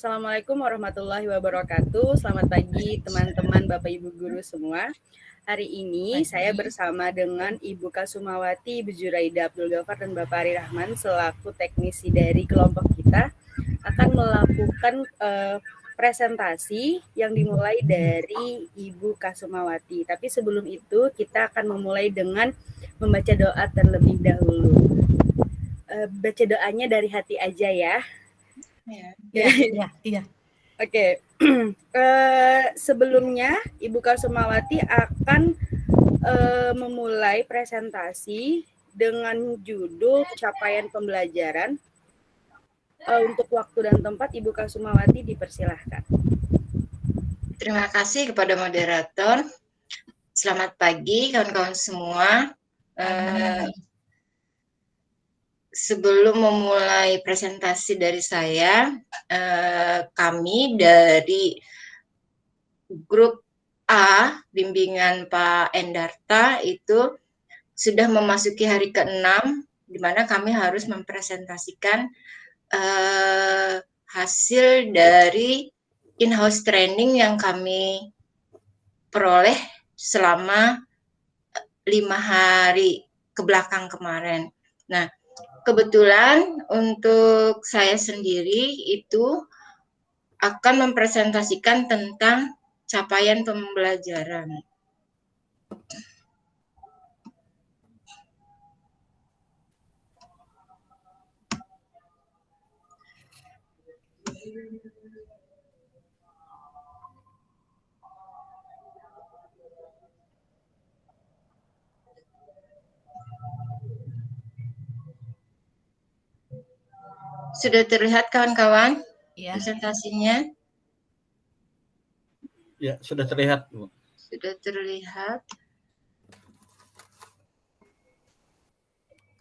Assalamualaikum warahmatullahi wabarakatuh. Selamat pagi teman-teman Bapak Ibu Guru semua. Hari ini saya bersama dengan Ibu Kasumawati, Ibu Juraida Abdul Ghafar, dan Bapak Ari Rahman selaku teknisi dari kelompok kita akan melakukan presentasi yang dimulai dari Ibu Kasumawati. Tapi sebelum itu kita akan memulai dengan membaca doa terlebih dahulu. Baca doanya dari hati aja ya. Iya. Oke. Sebelumnya Ibu Kasumawati akan memulai presentasi dengan judul capaian pembelajaran. Untuk waktu dan tempat Ibu Kasumawati dipersilahkan. Terima kasih kepada moderator. Selamat pagi kawan-kawan semua. Sebelum memulai presentasi dari saya, kami dari grup A, bimbingan Pak Endarta itu sudah memasuki hari ke-6, di mana kami harus mempresentasikan hasil dari in-house training yang kami peroleh selama 5 hari ke belakang kemarin. Nah, kebetulan untuk saya sendiri itu akan mempresentasikan tentang capaian pembelajaran. Sudah terlihat kawan-kawan presentasinya? Ya, sudah terlihat, Bu. Sudah terlihat.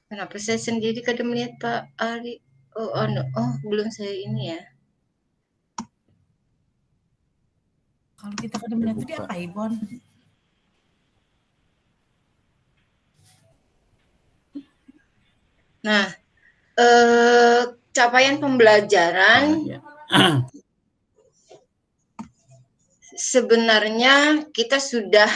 Kenapa saya sendiri kadang melihat Pak Ari? Oh, belum saya ini ya. Kalau kita kadang melihat itu apa, Ibon? Nah, capaian pembelajaran sebenarnya kita sudah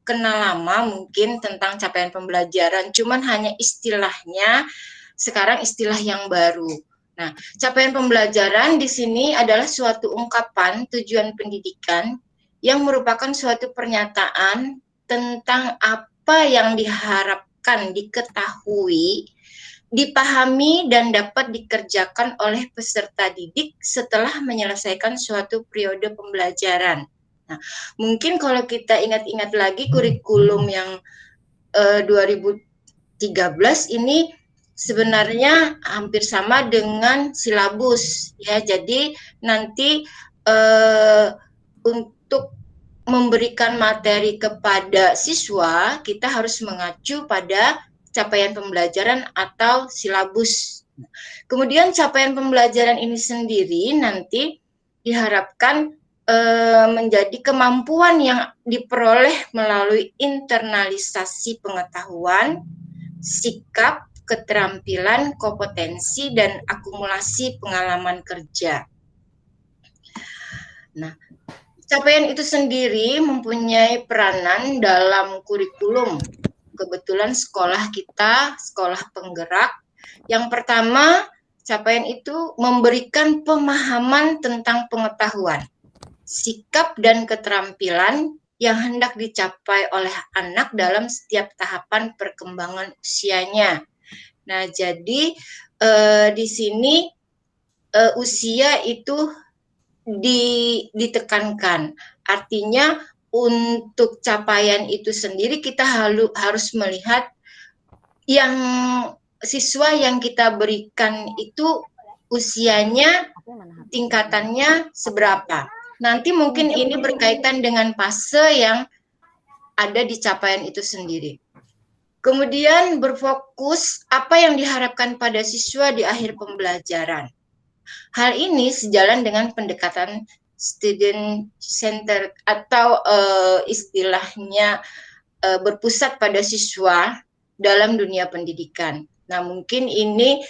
kenal lama mungkin tentang capaian pembelajaran, cuman hanya istilahnya sekarang istilah yang baru. Nah, capaian pembelajaran di sini adalah suatu ungkapan tujuan pendidikan yang merupakan suatu pernyataan tentang apa yang diharapkan diketahui, dipahami dan dapat dikerjakan oleh peserta didik setelah menyelesaikan suatu periode pembelajaran. Nah, mungkin kalau kita ingat-ingat lagi kurikulum yang 2013 ini sebenarnya hampir sama dengan silabus ya. Jadi nanti untuk memberikan materi kepada siswa kita harus mengacu pada capaian pembelajaran atau silabus. Kemudian capaian pembelajaran ini sendiri nanti diharapkan menjadi kemampuan yang diperoleh melalui internalisasi pengetahuan, sikap, keterampilan, kompetensi, dan akumulasi pengalaman kerja. Nah, capaian itu sendiri mempunyai peranan dalam kurikulum. Kebetulan sekolah kita, sekolah penggerak. Yang pertama, capaian itu memberikan pemahaman tentang pengetahuan, sikap dan keterampilan yang hendak dicapai oleh anak dalam setiap tahapan perkembangan usianya. Nah, jadi di sini usia itu ditekankan. Artinya untuk capaian itu sendiri kita harus melihat yang siswa yang kita berikan itu usianya, tingkatannya seberapa. Nanti mungkin ini berkaitan dengan fase yang ada di capaian itu sendiri. Kemudian berfokus apa yang diharapkan pada siswa di akhir pembelajaran. Hal ini sejalan dengan pendekatan student center atau istilahnya berpusat pada siswa dalam dunia pendidikan. Nah, mungkin ini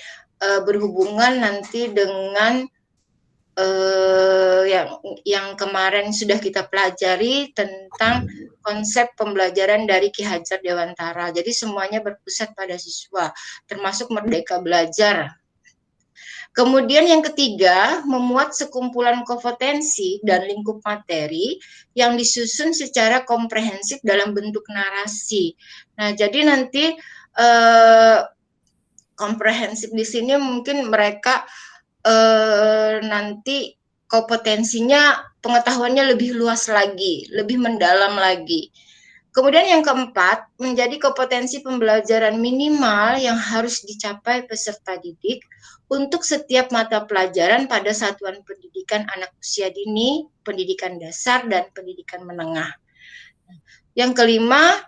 berhubungan nanti dengan yang kemarin sudah kita pelajari tentang konsep pembelajaran dari Ki Hajar Dewantara. Jadi semuanya berpusat pada siswa, termasuk Merdeka Belajar. Kemudian yang ketiga, memuat sekumpulan kompetensi dan lingkup materi yang disusun secara komprehensif dalam bentuk narasi. Nah, jadi nanti komprehensif di sini mungkin mereka nanti kompetensinya, pengetahuannya lebih luas lagi, lebih mendalam lagi. Kemudian yang keempat, menjadi kompetensi pembelajaran minimal yang harus dicapai peserta didik untuk setiap mata pelajaran pada satuan pendidikan anak usia dini, pendidikan dasar, dan pendidikan menengah. Yang kelima,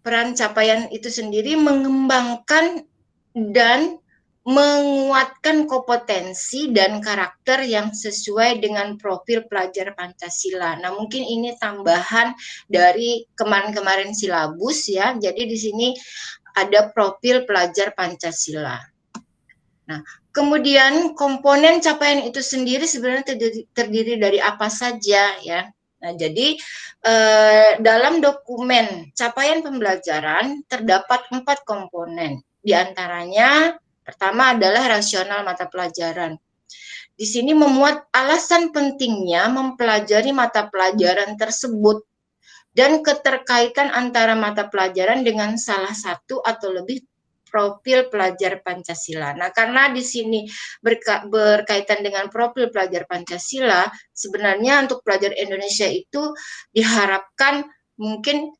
peran capaian itu sendiri mengembangkan dan menguatkan kompetensi dan karakter yang sesuai dengan profil pelajar Pancasila. Nah, mungkin ini tambahan dari kemarin-kemarin silabus ya. Jadi di sini ada profil pelajar Pancasila. Nah, kemudian komponen capaian itu sendiri sebenarnya terdiri dari apa saja ya. Nah, jadi dalam dokumen capaian pembelajaran terdapat 4 komponen. Di antaranya pertama adalah rasional mata pelajaran. Di sini memuat alasan pentingnya mempelajari mata pelajaran tersebut dan keterkaitan antara mata pelajaran dengan salah satu atau lebih profil pelajar Pancasila. Nah, karena di sini berkaitan dengan profil pelajar Pancasila, sebenarnya untuk pelajar Indonesia itu diharapkan mungkin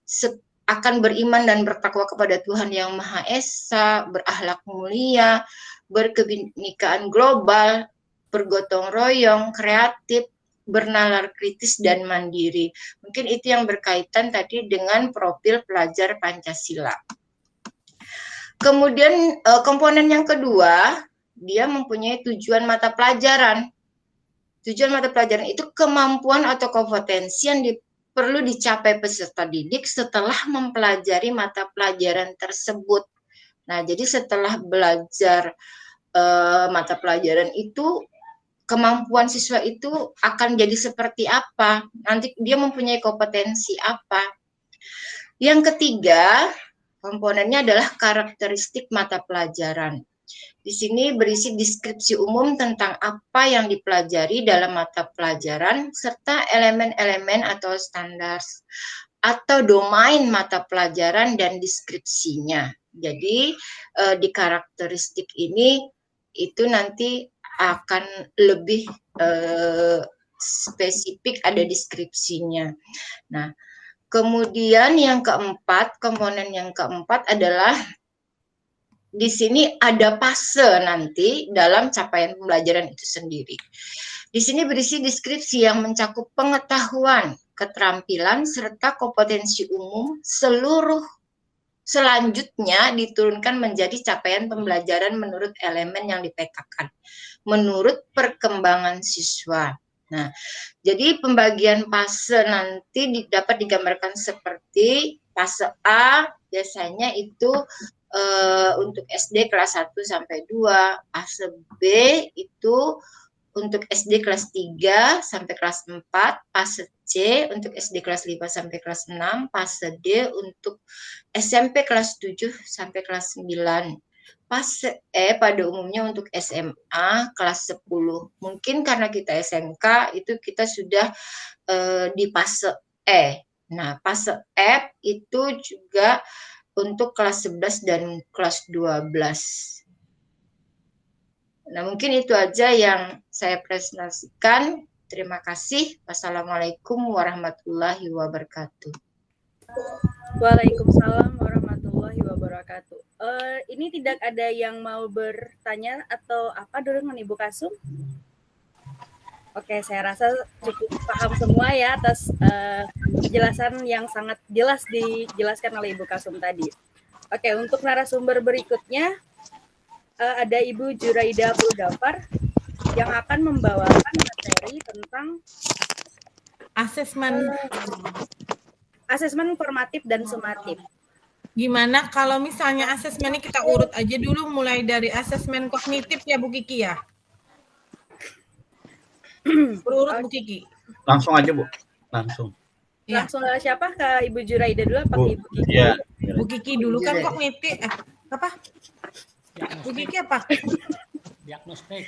akan beriman dan bertakwa kepada Tuhan Yang Maha Esa, berakhlak mulia, berkebinekaan global, bergotong royong, kreatif, bernalar kritis, dan mandiri. Mungkin itu yang berkaitan tadi dengan profil pelajar Pancasila. Kemudian komponen yang kedua, dia mempunyai tujuan mata pelajaran. Tujuan mata pelajaran itu kemampuan atau kompetensi yang perlu dicapai peserta didik setelah mempelajari mata pelajaran tersebut. Nah, jadi setelah belajar mata pelajaran itu, kemampuan siswa itu akan jadi seperti apa? Nanti dia mempunyai kompetensi apa? Yang ketiga, komponennya adalah karakteristik mata pelajaran. Di sini berisi deskripsi umum tentang apa yang dipelajari dalam mata pelajaran serta elemen-elemen atau standar atau domain mata pelajaran dan deskripsinya. Jadi di karakteristik ini itu nanti akan lebih spesifik, ada deskripsinya. Nah, kemudian yang keempat, komponen yang keempat adalah di sini ada fase nanti dalam capaian pembelajaran itu sendiri. Di sini berisi deskripsi yang mencakup pengetahuan, keterampilan, serta kompetensi umum selanjutnya diturunkan menjadi capaian pembelajaran menurut elemen yang dipetakan, menurut perkembangan siswa. Nah, jadi pembagian fase nanti dapat digambarkan seperti fase A, biasanya itu untuk SD kelas 1 sampai 2, fase B itu untuk SD kelas 3 sampai kelas 4, fase C untuk SD kelas 5 sampai kelas 6, fase D untuk SMP kelas 7 sampai kelas 9. Fase E pada umumnya untuk SMA kelas 10. Mungkin karena kita SMK itu kita sudah di fase E. Nah, fase F itu juga untuk kelas 11 dan kelas 12. Nah, mungkin itu aja yang saya presentasikan. Terima kasih. Wassalamualaikum warahmatullahi wabarakatuh. Waalaikumsalam warahmatullahi wabarakatuh. Ini tidak ada yang mau bertanya atau apa dengan Ibu Kasum? Oke, saya rasa cukup paham semua ya atas penjelasan yang sangat jelas dijelaskan oleh Ibu Kasum tadi. Oke, untuk narasumber berikutnya ada Ibu Juraida Abdul Ghaffar yang akan membawakan materi tentang asesmen formatif dan sumatif. Gimana kalau misalnya asesmennya kita urut aja dulu mulai dari asesmen kognitif ya Bu Kiki ya? Berurut Bu Kiki. Langsung aja, Bu. Langsung. Iya. Langsung ke siapa? Ke Ibu Juraida dulu apa Bu. ke Ibu Kiki? Iya. Bu Kiki dulu kan kok ngiti. Apa? Bu Kiki apa? Diagnostik.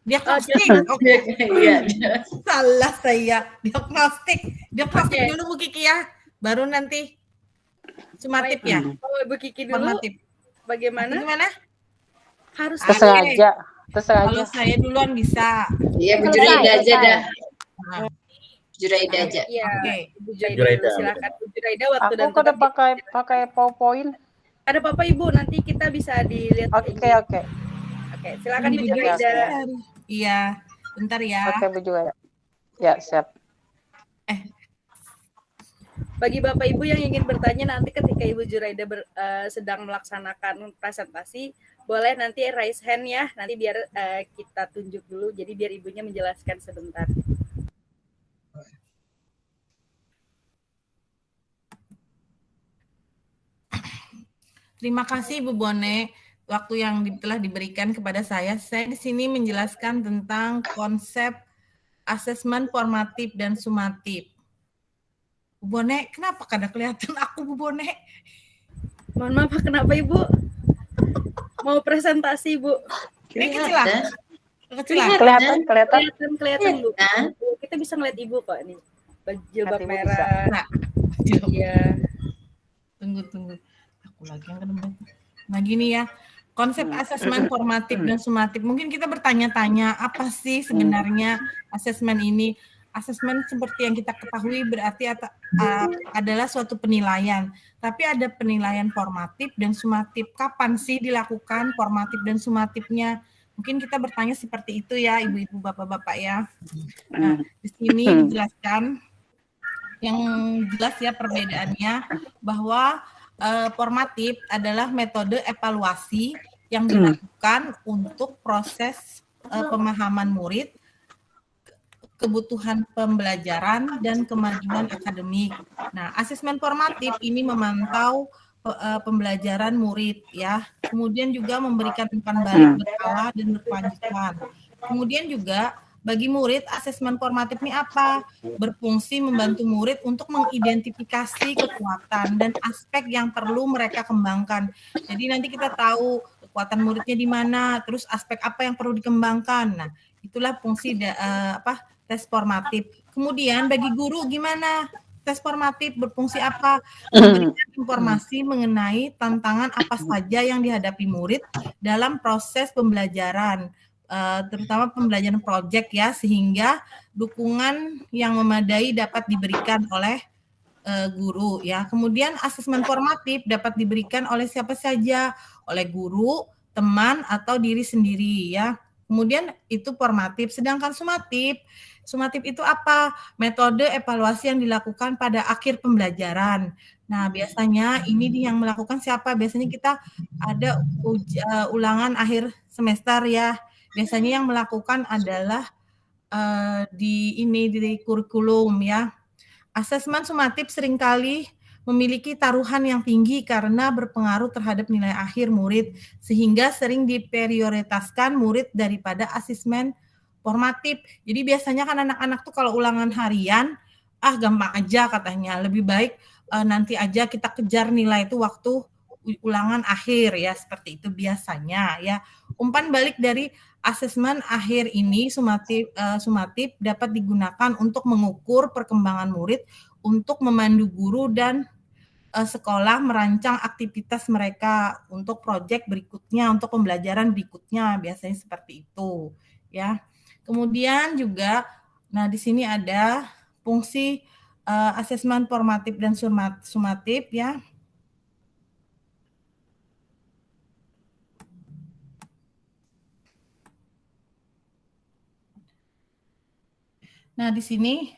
Diagnostik. Oke. Iya. Salah saya. Diagnostik. Diagnostik Oke. dulu Bu Kiki ya. Baru nanti sumatif ya. Oh, Ibu Kiki dulu. Formatif. Bagaimana? Gimana? Harus Terserah aja. Terserah Kalau aja. saya duluan bisa. Iya, Bu Juraida aja dah. Nah, Juraida aja. Iya. Oke. Ibu Juraida Juraida. dulu, silakan Bu Juraida waktu Aku dan kada tempat. pakai PowerPoint. Ada apa-apa Ibu, nanti kita bisa dilihat. Oke. Oke, silakan Ibu Ini juga Juraida. Iya. Bentar ya. Oke, Bu juga. Ya, siap. Bagi Bapak Ibu yang ingin bertanya nanti ketika Ibu Juraida sedang melaksanakan presentasi, boleh nanti raise hand ya, nanti biar kita tunjuk dulu, jadi biar Ibunya menjelaskan sebentar. Terima kasih Bu Bone, waktu yang telah diberikan kepada saya. Saya di sini menjelaskan tentang konsep asesmen formatif dan sumatif. Bu Bone, kenapa kada kelihatan aku Bu Bone? Mohon maaf, kenapa Ibu? Mau presentasi Bu? Kecilan. Kecilan. Kelihatan. Kelihatan Bu. Nah, Kita bisa ngeliat Ibu kok nih. Jilbab Ibu merah. Iya. Tunggu. Aku lagi yang kedua. Nah gini ya, konsep asesmen formatif dan sumatif. Mungkin kita bertanya-tanya, apa sih sebenarnya asesmen ini? Asesmen seperti yang kita ketahui berarti adalah suatu penilaian. Tapi ada penilaian formatif dan sumatif. Kapan sih dilakukan formatif dan sumatifnya? Mungkin kita bertanya seperti itu ya, ibu-ibu, bapak-bapak ya. Nah, di sini dijelaskan yang jelas ya perbedaannya bahwa formatif adalah metode evaluasi yang dilakukan untuk proses pemahaman murid, kebutuhan pembelajaran, dan kemajuan akademik. Nah, asesmen formatif ini memantau pembelajaran murid ya, kemudian juga memberikan umpan balik berkala dan berkelanjutan. Kemudian juga bagi murid, asesmen formatif ini apa? Berfungsi membantu murid untuk mengidentifikasi kekuatan dan aspek yang perlu mereka kembangkan. Jadi nanti kita tahu kekuatan muridnya di mana, terus aspek apa yang perlu dikembangkan. Nah, itulah fungsi tes formatif. Kemudian bagi guru gimana? Tes formatif berfungsi apa? Memberikan informasi mengenai tantangan apa saja yang dihadapi murid dalam proses pembelajaran. Terutama pembelajaran proyek ya, sehingga dukungan yang memadai dapat diberikan oleh guru ya. Kemudian asesmen formatif dapat diberikan oleh siapa saja, oleh guru, teman, atau diri sendiri ya. Kemudian itu formatif, sedangkan sumatif itu apa? Metode evaluasi yang dilakukan pada akhir pembelajaran. Nah, biasanya ini yang melakukan siapa? Biasanya kita ada ulangan akhir semester ya. Biasanya yang melakukan adalah di kurikulum ya. Asesmen sumatif seringkali memiliki taruhan yang tinggi karena berpengaruh terhadap nilai akhir murid, sehingga sering diprioritaskan murid daripada asesmen formatif. Jadi biasanya kan anak-anak tuh kalau ulangan harian, gampang aja katanya, lebih baik nanti aja kita kejar nilai itu waktu ulangan akhir ya, seperti itu biasanya ya. Umpan balik dari asesmen akhir ini sumatif dapat digunakan untuk mengukur perkembangan murid, untuk memandu guru dan sekolah merancang aktivitas mereka untuk proyek berikutnya, untuk pembelajaran berikutnya, biasanya seperti itu ya. Kemudian juga, nah di sini ada fungsi asesmen formatif dan sumatif ya. Nah di sini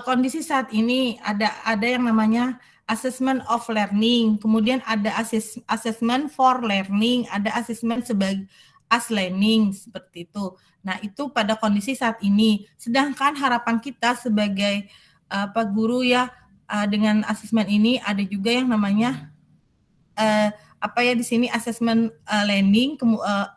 kondisi saat ini ada yang namanya assessment of learning, kemudian ada assessment for learning, ada assessment sebagai as learning seperti itu. Nah, itu pada kondisi saat ini. Sedangkan harapan kita sebagai guru ya dengan asesmen ini ada juga yang namanya di sini assessment learning,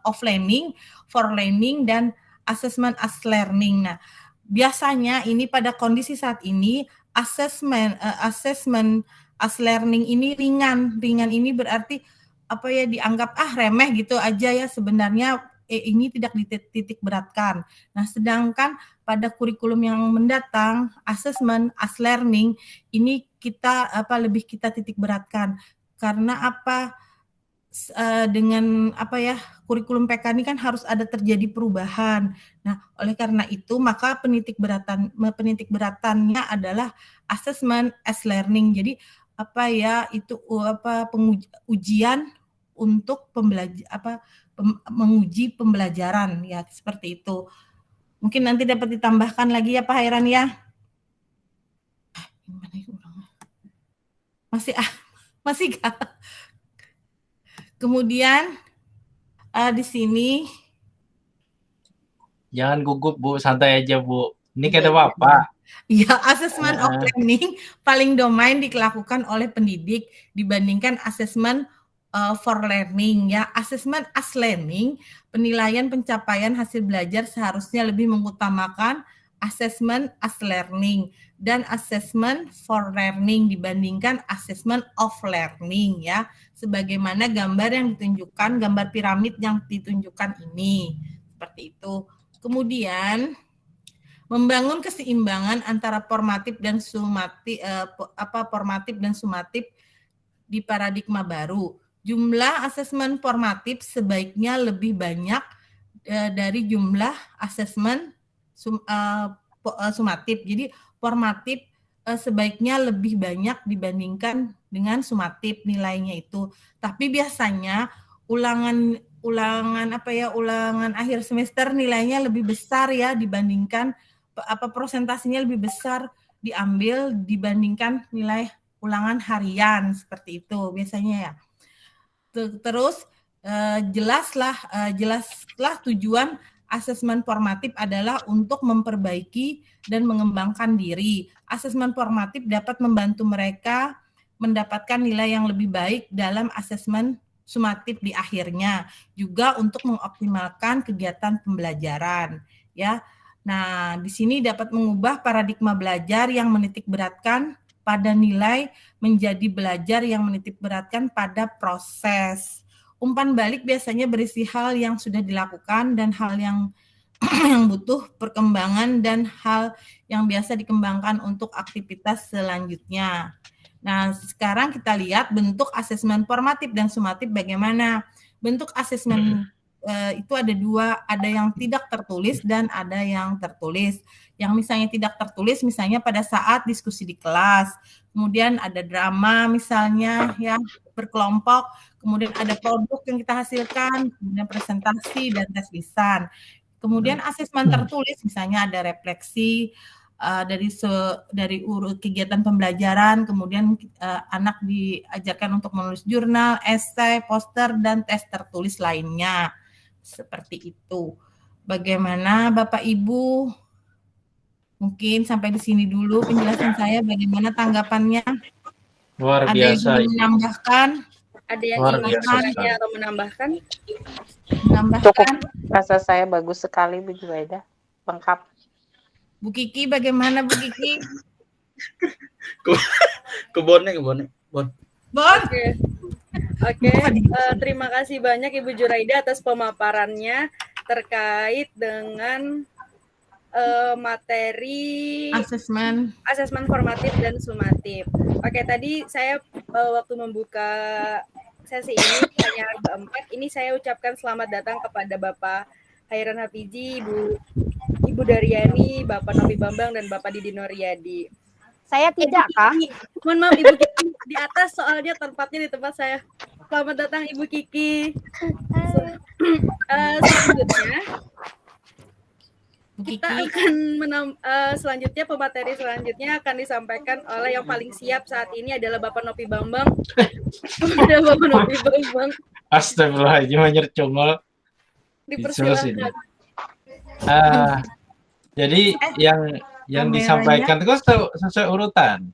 of learning, for learning, dan assessment as learning. Nah, biasanya ini pada kondisi saat ini assessment as learning ini ringan ini berarti apa ya, dianggap remeh gitu aja ya, sebenarnya ini tidak dititik beratkan. Nah, sedangkan pada kurikulum yang mendatang assessment as learning ini kita lebih kita titik beratkan. Karena dengan kurikulum PK ini kan harus ada terjadi perubahan. Nah, oleh karena itu maka penitik beratannya adalah assessment as learning. Jadi ujian untuk menguji pembelajaran ya, seperti itu. Mungkin nanti dapat ditambahkan lagi ya Pak Hairan ya. Masih gak? Kemudian di sini jangan gugup Bu, santai aja Bu. Ini kata Bapak. Ya, assessment of learning paling domain dilakukan oleh pendidik dibandingkan assessment for learning ya. Assessment as learning, penilaian pencapaian hasil belajar seharusnya lebih mengutamakan assessment as learning dan assessment for learning dibandingkan assessment of learning ya. Sebagaimana gambar yang ditunjukkan, gambar piramid yang ditunjukkan ini. Seperti itu. Kemudian membangun keseimbangan antara formatif dan sumatif di paradigma baru. Jumlah asesmen formatif sebaiknya lebih banyak dari jumlah asesmen sumatif. Jadi formatif sebaiknya lebih banyak dibandingkan dengan sumatif nilainya itu. Tapi biasanya ulangan akhir semester nilainya lebih besar ya dibandingkan prosentasinya lebih besar diambil dibandingkan nilai ulangan harian, seperti itu biasanya ya. Terus jelaslah tujuan asesmen formatif adalah untuk memperbaiki dan mengembangkan diri. Asesmen formatif dapat membantu mereka mendapatkan nilai yang lebih baik dalam asesmen sumatif di akhirnya, juga untuk mengoptimalkan kegiatan pembelajaran ya. Nah, di sini dapat mengubah paradigma belajar yang menitik beratkan pada nilai menjadi belajar yang menitik beratkan pada proses. Umpan balik biasanya berisi hal yang sudah dilakukan dan hal yang butuh perkembangan dan hal yang biasa dikembangkan untuk aktivitas selanjutnya. Nah, sekarang kita lihat bentuk asesmen formatif dan sumatif bagaimana. Bentuk asesmen itu ada dua, ada yang tidak tertulis dan ada yang tertulis. Yang misalnya tidak tertulis, misalnya pada saat diskusi di kelas, kemudian ada drama misalnya ya berkelompok, kemudian ada produk yang kita hasilkan, kemudian presentasi dan tes lisan. Kemudian asesmen tertulis, misalnya ada refleksi dari urut kegiatan pembelajaran, kemudian anak diajarkan untuk menulis jurnal, esai, poster, dan tes tertulis lainnya. Seperti itu. Bagaimana Bapak Ibu? Mungkin sampai di sini dulu penjelasan saya. Bagaimana tanggapannya? Luar biasa. Ada yang ingin menambahkan? Ada yang ingin bertanya atau menambahkan? Cukup. Rasa saya bagus sekali Bu Juwaida. Lengkap. Bu Kiki, bagaimana Bu Kiki? Kebonnya. Bon. Oke, terima kasih banyak Ibu Juraida atas pemaparannya terkait dengan materi asesmen formatif dan sumatif. Oke, tadi saya waktu membuka sesi ini hanya keempat, ini saya ucapkan selamat datang kepada Bapak Hairan Hafizi, Ibu Daryani, Bapak Novi Bambang, dan Bapak Didi Noryadi. Saya tidak, Kak. Mohon maaf Ibu Kiki, di atas soalnya tempatnya di tempat saya. Selamat datang Ibu Kiki. Selanjutnya kita akan selanjutnya pemateri selanjutnya akan disampaikan oleh yang paling siap saat ini adalah Bapak Novi Bambang. Ada Bapak Novi Bambang. Astagfirullahaladzim, anjir congol. Dipersilakan. Jadi yang disampaikan itu sesuai urutan.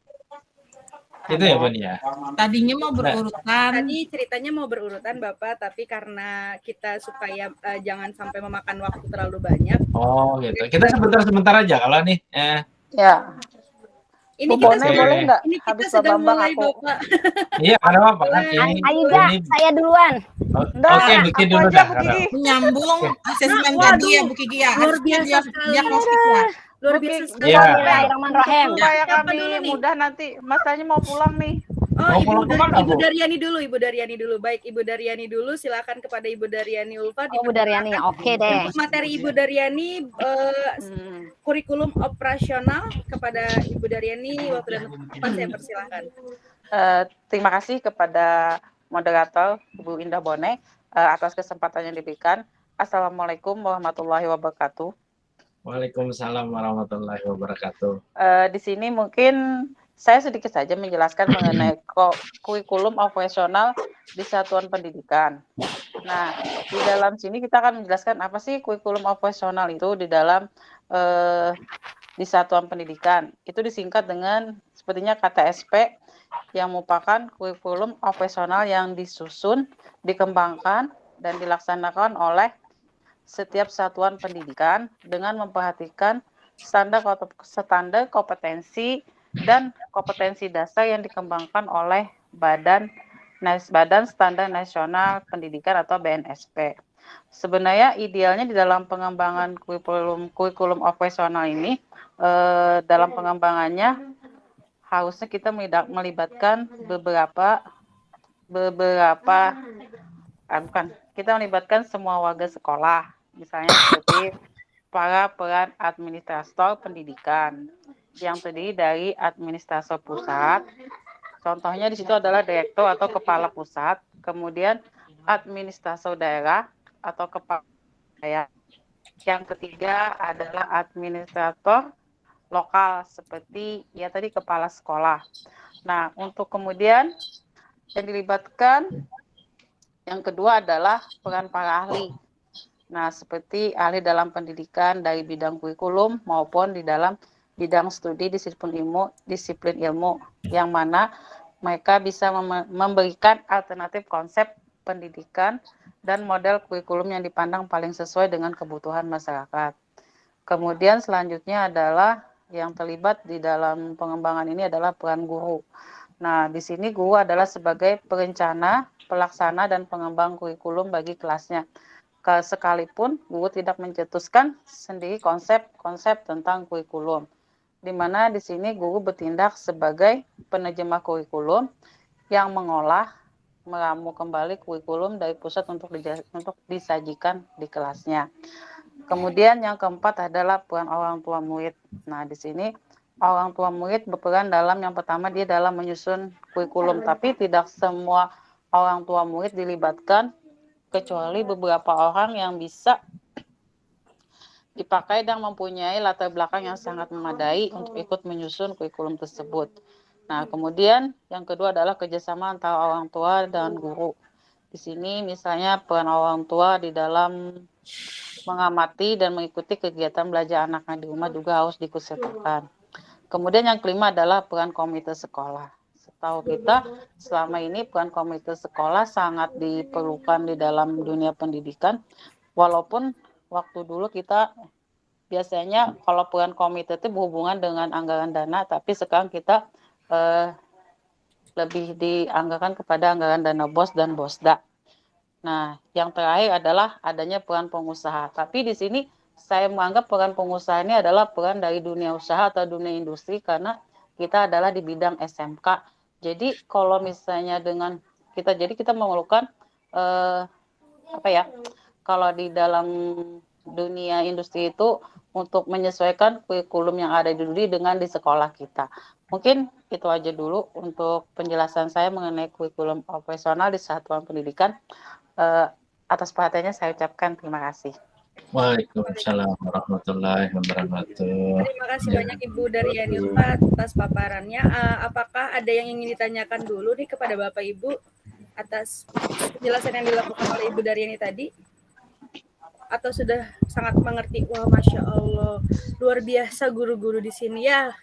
Itu ya Bun ya. Tadinya mau berurutan. Tadi ceritanya mau berurutan Bapak, tapi karena kita supaya jangan sampai memakan waktu terlalu banyak. Oh gitu. Kita sebentar aja kalau nih. Ya. Ini Bu kita Bone boleh nggak? ini kita Habis sudah Bambang mulai aku. Bapak. Iya, ada apa kan ini? Aida, saya duluan. Oke, bikin aku dulu aja dah. Bu Kiki. Menyambung asesmen Waduh, tadi ya Bu Kiki ya. luar Harusnya biasa dia sekali. diagnostik ya. Luar Bu biasa Kiki. sekali. Iya. Bismillahirrahmanirrahim. Supaya Siapa kami dulu nih? mudah nanti. Masanya mau pulang nih. Oh, Mau pulang kemana, Ibu Bu? Daryani dulu, Ibu Daryani dulu. Baik, Ibu Daryani dulu. Silakan kepada Ibu Daryani Ulfa. Oh, Bu Daryani, oke deh. Untuk materi Ibu Daryani, kurikulum operasional kepada Ibu Daryani. Waktu dan tempat saya persilahkan. Terima kasih kepada moderator Bu Indah Bone atas kesempatan yang diberikan. Assalamualaikum warahmatullahi wabarakatuh. Waalaikumsalam warahmatullahi wabarakatuh. Di sini mungkin saya sedikit saja menjelaskan mengenai kurikulum operasional di satuan pendidikan. Nah, di dalam sini kita akan menjelaskan apa sih kurikulum operasional itu di dalam di satuan pendidikan. Itu disingkat dengan sepertinya KTSP, yang merupakan kurikulum operasional yang disusun, dikembangkan, dan dilaksanakan oleh setiap satuan pendidikan dengan memperhatikan standar kompetensi dan kompetensi dasar yang dikembangkan oleh Badan Standar Nasional Pendidikan atau BNSP. Sebenarnya idealnya di dalam pengembangan kurikulum operasional ini, dalam pengembangannya harusnya kita melibatkan kita melibatkan semua warga sekolah, misalnya seperti para peran administrator pendidikan yang terdiri dari administrator pusat. Contohnya di situ adalah direktur atau kepala pusat, kemudian administrator daerah atau kepala daerah. Yang ketiga adalah administrator lokal seperti ya tadi kepala sekolah. Nah, untuk kemudian yang dilibatkan yang kedua adalah peran para ahli. Nah, seperti ahli dalam pendidikan dari bidang kurikulum maupun di dalam bidang studi disiplin ilmu yang mana mereka bisa memberikan alternatif konsep pendidikan dan model kurikulum yang dipandang paling sesuai dengan kebutuhan masyarakat. Kemudian selanjutnya adalah yang terlibat di dalam pengembangan ini adalah peran guru. Nah, di sini guru adalah sebagai perencana, pelaksana, dan pengembang kurikulum bagi kelasnya. Sekalipun guru tidak mencetuskan sendiri konsep-konsep tentang kurikulum, di mana di sini guru bertindak sebagai penerjemah kurikulum yang mengolah, meramu kembali kurikulum dari pusat untuk disajikan di kelasnya. Kemudian yang keempat adalah peran orang tua murid. Nah, di sini orang tua murid berperan dalam yang pertama dia dalam menyusun kurikulum, tapi tidak semua orang tua murid dilibatkan kecuali beberapa orang yang bisa dipakai dan mempunyai latar belakang yang sangat memadai untuk ikut menyusun kurikulum tersebut. Nah, kemudian yang kedua adalah kerjasama antara orang tua dan guru. Di sini misalnya peran orang tua di dalam mengamati dan mengikuti kegiatan belajar anaknya di rumah juga harus diikutsertakan. Kemudian yang kelima adalah peran komite sekolah. Setahu kita selama ini peran komite sekolah sangat diperlukan di dalam dunia pendidikan. Walaupun waktu dulu kita biasanya kalau peran komite itu berhubungan dengan anggaran dana, tapi sekarang kita lebih dianggarkan kepada anggaran dana BOS dan BOSDA. Nah, yang terakhir adalah adanya peran pengusaha. Tapi di sini saya menganggap peran pengusaha ini adalah peran dari dunia usaha atau dunia industri karena kita adalah di bidang SMK. Jadi kalau misalnya dengan kita memerlukan kalau di dalam dunia industri itu untuk menyesuaikan kurikulum yang ada di dunia dengan di sekolah kita. Mungkin itu aja dulu untuk penjelasan saya mengenai kurikulum operasional di satuan pendidikan. Atas perhatiannya saya ucapkan terima kasih. Waalaikumsalam warahmatullahi wabarakatuh. Terima kasih banyak Ibu Daryani Ulfa atas paparannya. Apakah ada yang ingin ditanyakan dulu nih kepada Bapak Ibu atas penjelasan yang dilakukan oleh Ibu Daryani tadi? Atau sudah sangat mengerti? Wah, Masya Allah, luar biasa guru-guru di sini ya.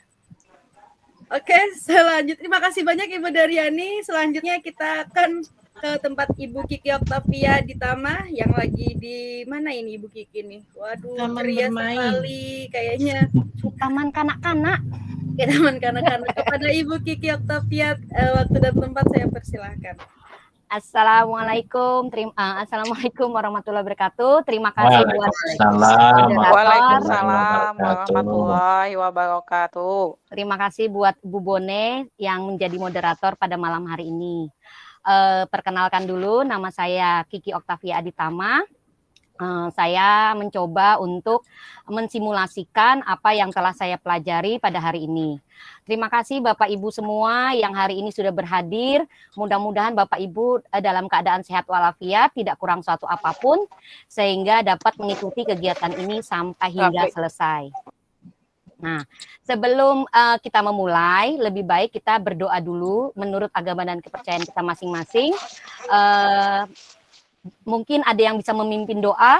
Oke, selanjutnya terima kasih banyak Ibu Daryani. Selanjutnya kita akan ke tempat Ibu Kiki Oktavia Aditama yang lagi di mana ini Ibu Kiki nih? Waduh, Taman ceria bermain. sekali kayaknya. Taman kanak-kanak. Oke, taman kanak-kanak. Kepada Ibu Kiki Oktavia, waktu dan tempat saya persilahkan. Assalamualaikum warahmatullahi wabarakatuh. Terima kasih buat Waalaikumsalam. Waalaikumsalam warahmatullahi wabarakatuh. Terima kasih buat Bu Bone yang menjadi moderator pada malam hari ini. Perkenalkan dulu, nama saya Kiki Oktavia Aditama. Saya mencoba untuk mensimulasikan apa yang telah saya pelajari pada hari ini. Terima kasih Bapak Ibu semua yang hari ini sudah berhadir. Mudah-mudahan Bapak Ibu dalam keadaan sehat walafiat, tidak kurang suatu apapun, sehingga dapat mengikuti kegiatan ini sampai hingga selesai. Nah, sebelum kita memulai, lebih baik kita berdoa dulu menurut agama dan kepercayaan kita masing-masing. Mungkin ada yang bisa memimpin doa,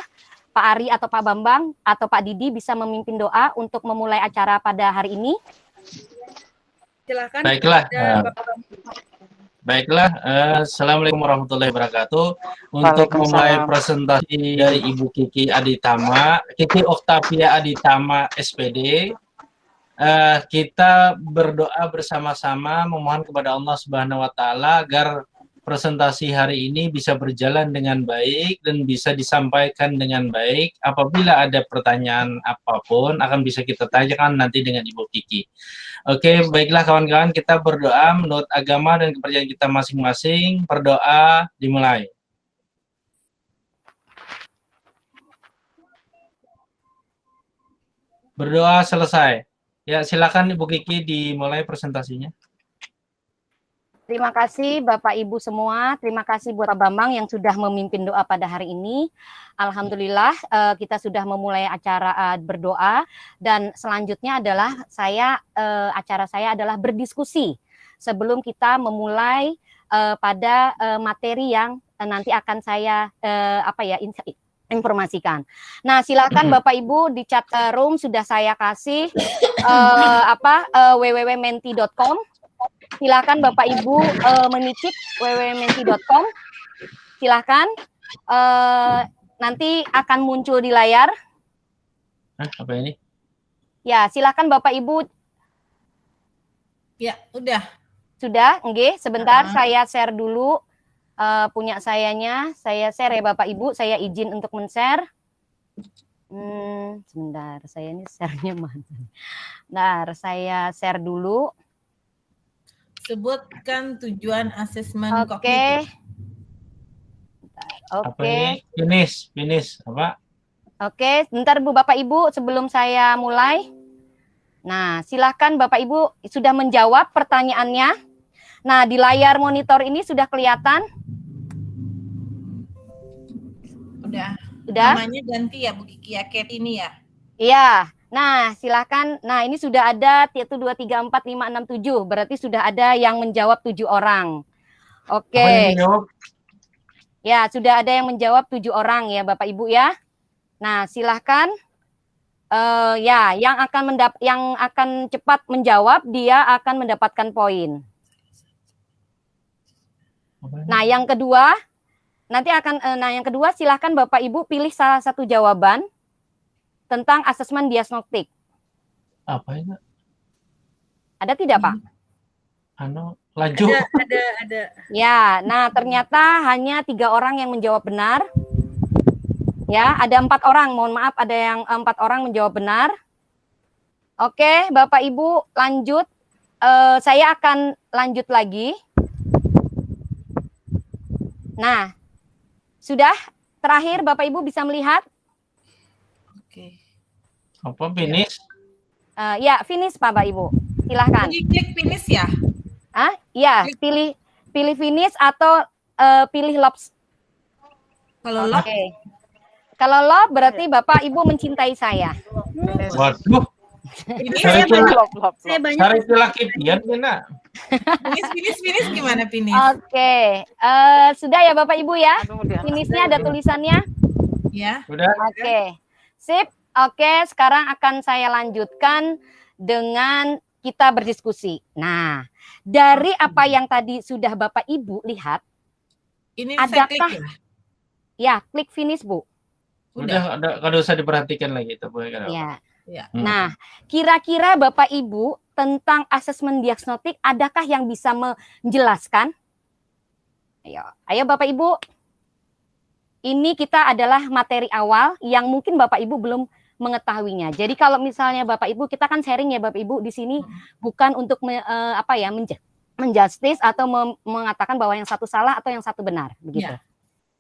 Pak Ari atau Pak Bambang atau Pak Didi bisa memimpin doa untuk memulai acara pada hari ini. Silakan. Baiklah, Assalamualaikum warahmatullahi wabarakatuh. Untuk memulai presentasi dari Ibu Kiki Aditama, Kiki Oktavia Aditama SPD, kita berdoa bersama-sama memohon kepada Allah Subhanahu wa Ta'ala agar presentasi hari ini bisa berjalan dengan baik dan bisa disampaikan dengan baik. Apabila ada pertanyaan apapun akan bisa kita tanyakan nanti dengan Ibu Kiki. Oke, baiklah kawan-kawan, kita berdoa menurut agama dan kepercayaan kita masing-masing. Berdoa dimulai. Berdoa selesai. Ya, silakan Ibu Kiki dimulai presentasinya. Terima kasih Bapak Ibu semua, terima kasih buat Pak Bambang yang sudah memimpin doa pada hari ini. Alhamdulillah kita sudah memulai acara berdoa dan selanjutnya adalah acara saya adalah berdiskusi sebelum kita memulai pada materi yang nanti akan saya informasikan. Nah, silakan Bapak Ibu di chat room sudah saya kasih www.menti.com. Silakan Bapak Ibu menicip www.menti.com. Silakan nanti akan muncul di layar. Apa ini? Ya, silakan Bapak Ibu. Ya, udah. Sudah, nggih. Sebentar saya share dulu punya sayanya. Saya share ya Bapak Ibu. Saya izin untuk men-share. Sebentar, saya ini share-nya mana? Nah, saya share dulu. Sebutkan tujuan asesmen kognitif. Oke. Finish apa? Oke, bentar Bu Bapak Ibu sebelum saya mulai. Nah, silahkan Bapak Ibu sudah menjawab pertanyaannya. Nah, di layar monitor ini sudah kelihatan? Udah. Sudah? Namanya ganti ya Bu Kiki ya, Kate ini ya? Iya. Nah, silakan. Nah, ini sudah ada 1, 2, 3, 4, 5, 6, 7. Berarti sudah ada yang menjawab 7 orang. Oke. Ya, sudah ada yang menjawab 7 orang ya, Bapak Ibu ya. Nah, silahkan. Ya, yang akan cepat menjawab dia akan mendapatkan poin. Nah, yang kedua silahkan Bapak Ibu pilih salah satu jawaban tentang asesmen diagnostik. Apa itu? Ada tidak, Pak? Lanjut. Ada. Ya, nah ternyata hanya 3 orang yang menjawab benar. Ya, ada 4 orang. Mohon maaf, ada yang 4 orang menjawab benar. Oke, Bapak Ibu lanjut. Saya akan lanjut lagi. Nah, sudah terakhir Bapak Ibu bisa melihat? Apa finish? Ya, finish Bapak Ibu. Silahkan. Klik finish ya? Iya, pilih finish atau pilih lobs. Kalau lob? Kalau lob berarti Bapak Ibu mencintai saya. Waduh. Ini saya banyak. Cari laki pian kena. Finish gimana finish? Oke. Sudah ya Bapak Ibu ya? Finishnya ada tulisannya? Ya. Sudah. Oke. Sip. Oke, sekarang akan saya lanjutkan dengan kita berdiskusi. Nah, dari apa yang tadi sudah Bapak Ibu lihat, Ini saya klik adakah ya? ya klik finish Bu. Udah. Kalau usah diperhatikan lagi itu boleh kan? Ya. Ya. Nah, kira-kira Bapak Ibu tentang asesmen diagnostik adakah yang bisa menjelaskan? Ayo Bapak Ibu. Ini kita adalah materi awal yang mungkin Bapak Ibu belum mengetahuinya. Jadi kalau misalnya Bapak Ibu, kita kan sharing ya Bapak Ibu di sini bukan untuk menjustis atau mengatakan bahwa yang satu salah atau yang satu benar, begitu. Ya.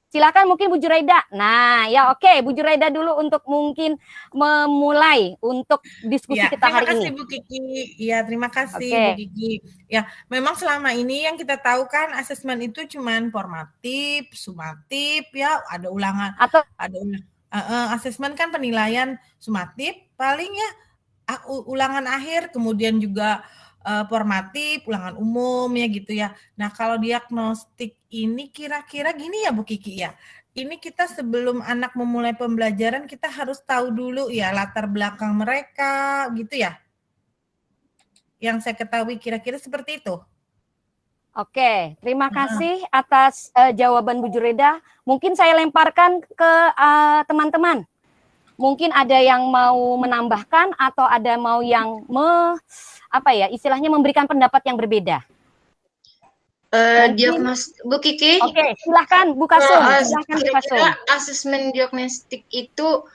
Silakan mungkin Bu Juraida. Nah, ya oke, Bu Juraida dulu untuk mungkin memulai untuk diskusi Ya, kita hari terima kasih ini. Bu Kiki. Ya, terima kasih Oke. Bu Kiki. Ya, memang selama ini yang kita tahu kan asesmen itu cuman formatif, sumatif, ya, ada ulangan, Atau asesmen kan penilaian sumatif, paling ya ulangan akhir, kemudian juga formatif, ulangan umum ya gitu ya. Nah, kalau diagnostik ini kira-kira gini ya Bu Kiki ya. Ini kita sebelum anak memulai pembelajaran kita harus tahu dulu ya latar belakang mereka gitu ya. Yang saya ketahui kira-kira seperti itu. Oke, terima kasih atas jawaban Bu Juraida. Mungkin saya lemparkan ke teman-teman. Mungkin ada yang mau menambahkan atau ada mau yang istilahnya memberikan pendapat yang berbeda. Bu Kiki. Oke, silahkan Bu Kasum. Silahkan Bu Kasum. Kira-kira asesmen diagnostik itu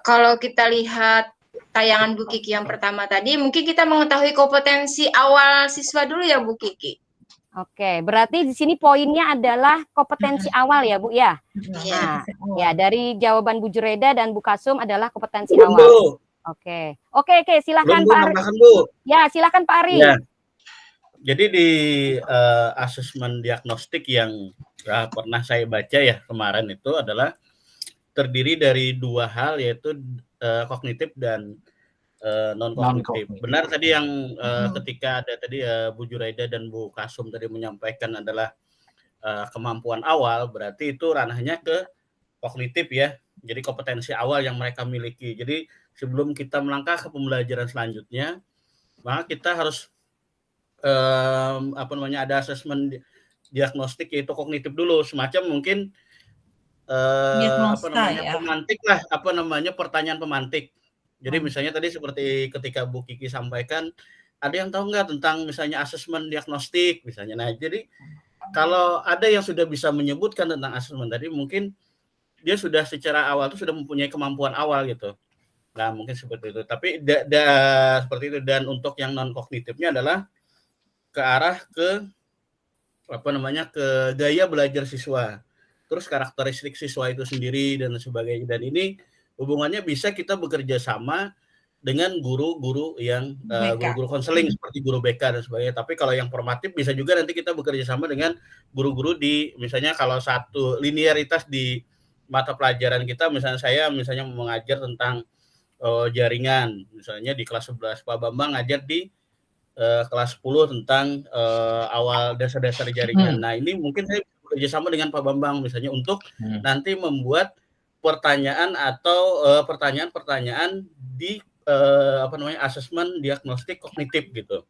kalau kita lihat tayangan Bu Kiki yang pertama tadi, mungkin kita mengetahui kompetensi awal siswa dulu ya Bu Kiki. Oke, berarti di sini poinnya adalah kompetensi awal ya Bu ya. Nah, ya dari jawaban Bu Juraida dan Bu Kasum adalah kompetensi awal. Bu. Oke, silakan Belum, Bu, Pak Ari. nambahan, Bu. Ya, silakan Pak Ari. Ya. Jadi di asesmen diagnostik yang pernah saya baca ya kemarin itu adalah terdiri dari dua hal, yaitu kognitif dan non-kognitif. Benar tadi yang ketika ada tadi Bu Juraida dan Bu Kasum tadi menyampaikan adalah kemampuan awal, berarti itu ranahnya ke kognitif ya. Jadi kompetensi awal yang mereka miliki. Jadi sebelum kita melangkah ke pembelajaran selanjutnya, maka kita harus ada asesmen diagnostik yaitu kognitif dulu, semacam mungkin pemantik lah, pertanyaan pemantik. Jadi misalnya tadi seperti ketika Bu Kiki sampaikan, ada yang tahu nggak tentang misalnya asesmen diagnostik misalnya. Nah, jadi kalau ada yang sudah bisa menyebutkan tentang asesmen tadi, mungkin dia sudah secara awal itu sudah mempunyai kemampuan awal gitu. Nah, mungkin seperti itu. Tapi seperti itu. Dan untuk yang non kognitifnya adalah ke arah ke gaya belajar siswa, terus karakteristik siswa itu sendiri dan sebagainya. Dan ini hubungannya bisa kita bekerja sama dengan guru-guru yang guru-guru konseling seperti guru BK dan sebagainya. Tapi kalau yang formatif bisa juga nanti kita bekerja sama dengan guru-guru di, misalnya kalau satu linearitas di mata pelajaran kita, misalnya saya mengajar tentang jaringan, misalnya di kelas 11, Pak Bambang ngajar di kelas 10 tentang awal dasar-dasar jaringan. Nah, ini mungkin saya bekerja sama dengan Pak Bambang misalnya untuk nanti membuat pertanyaan atau pertanyaan-pertanyaan di asesmen diagnostik kognitif gitu.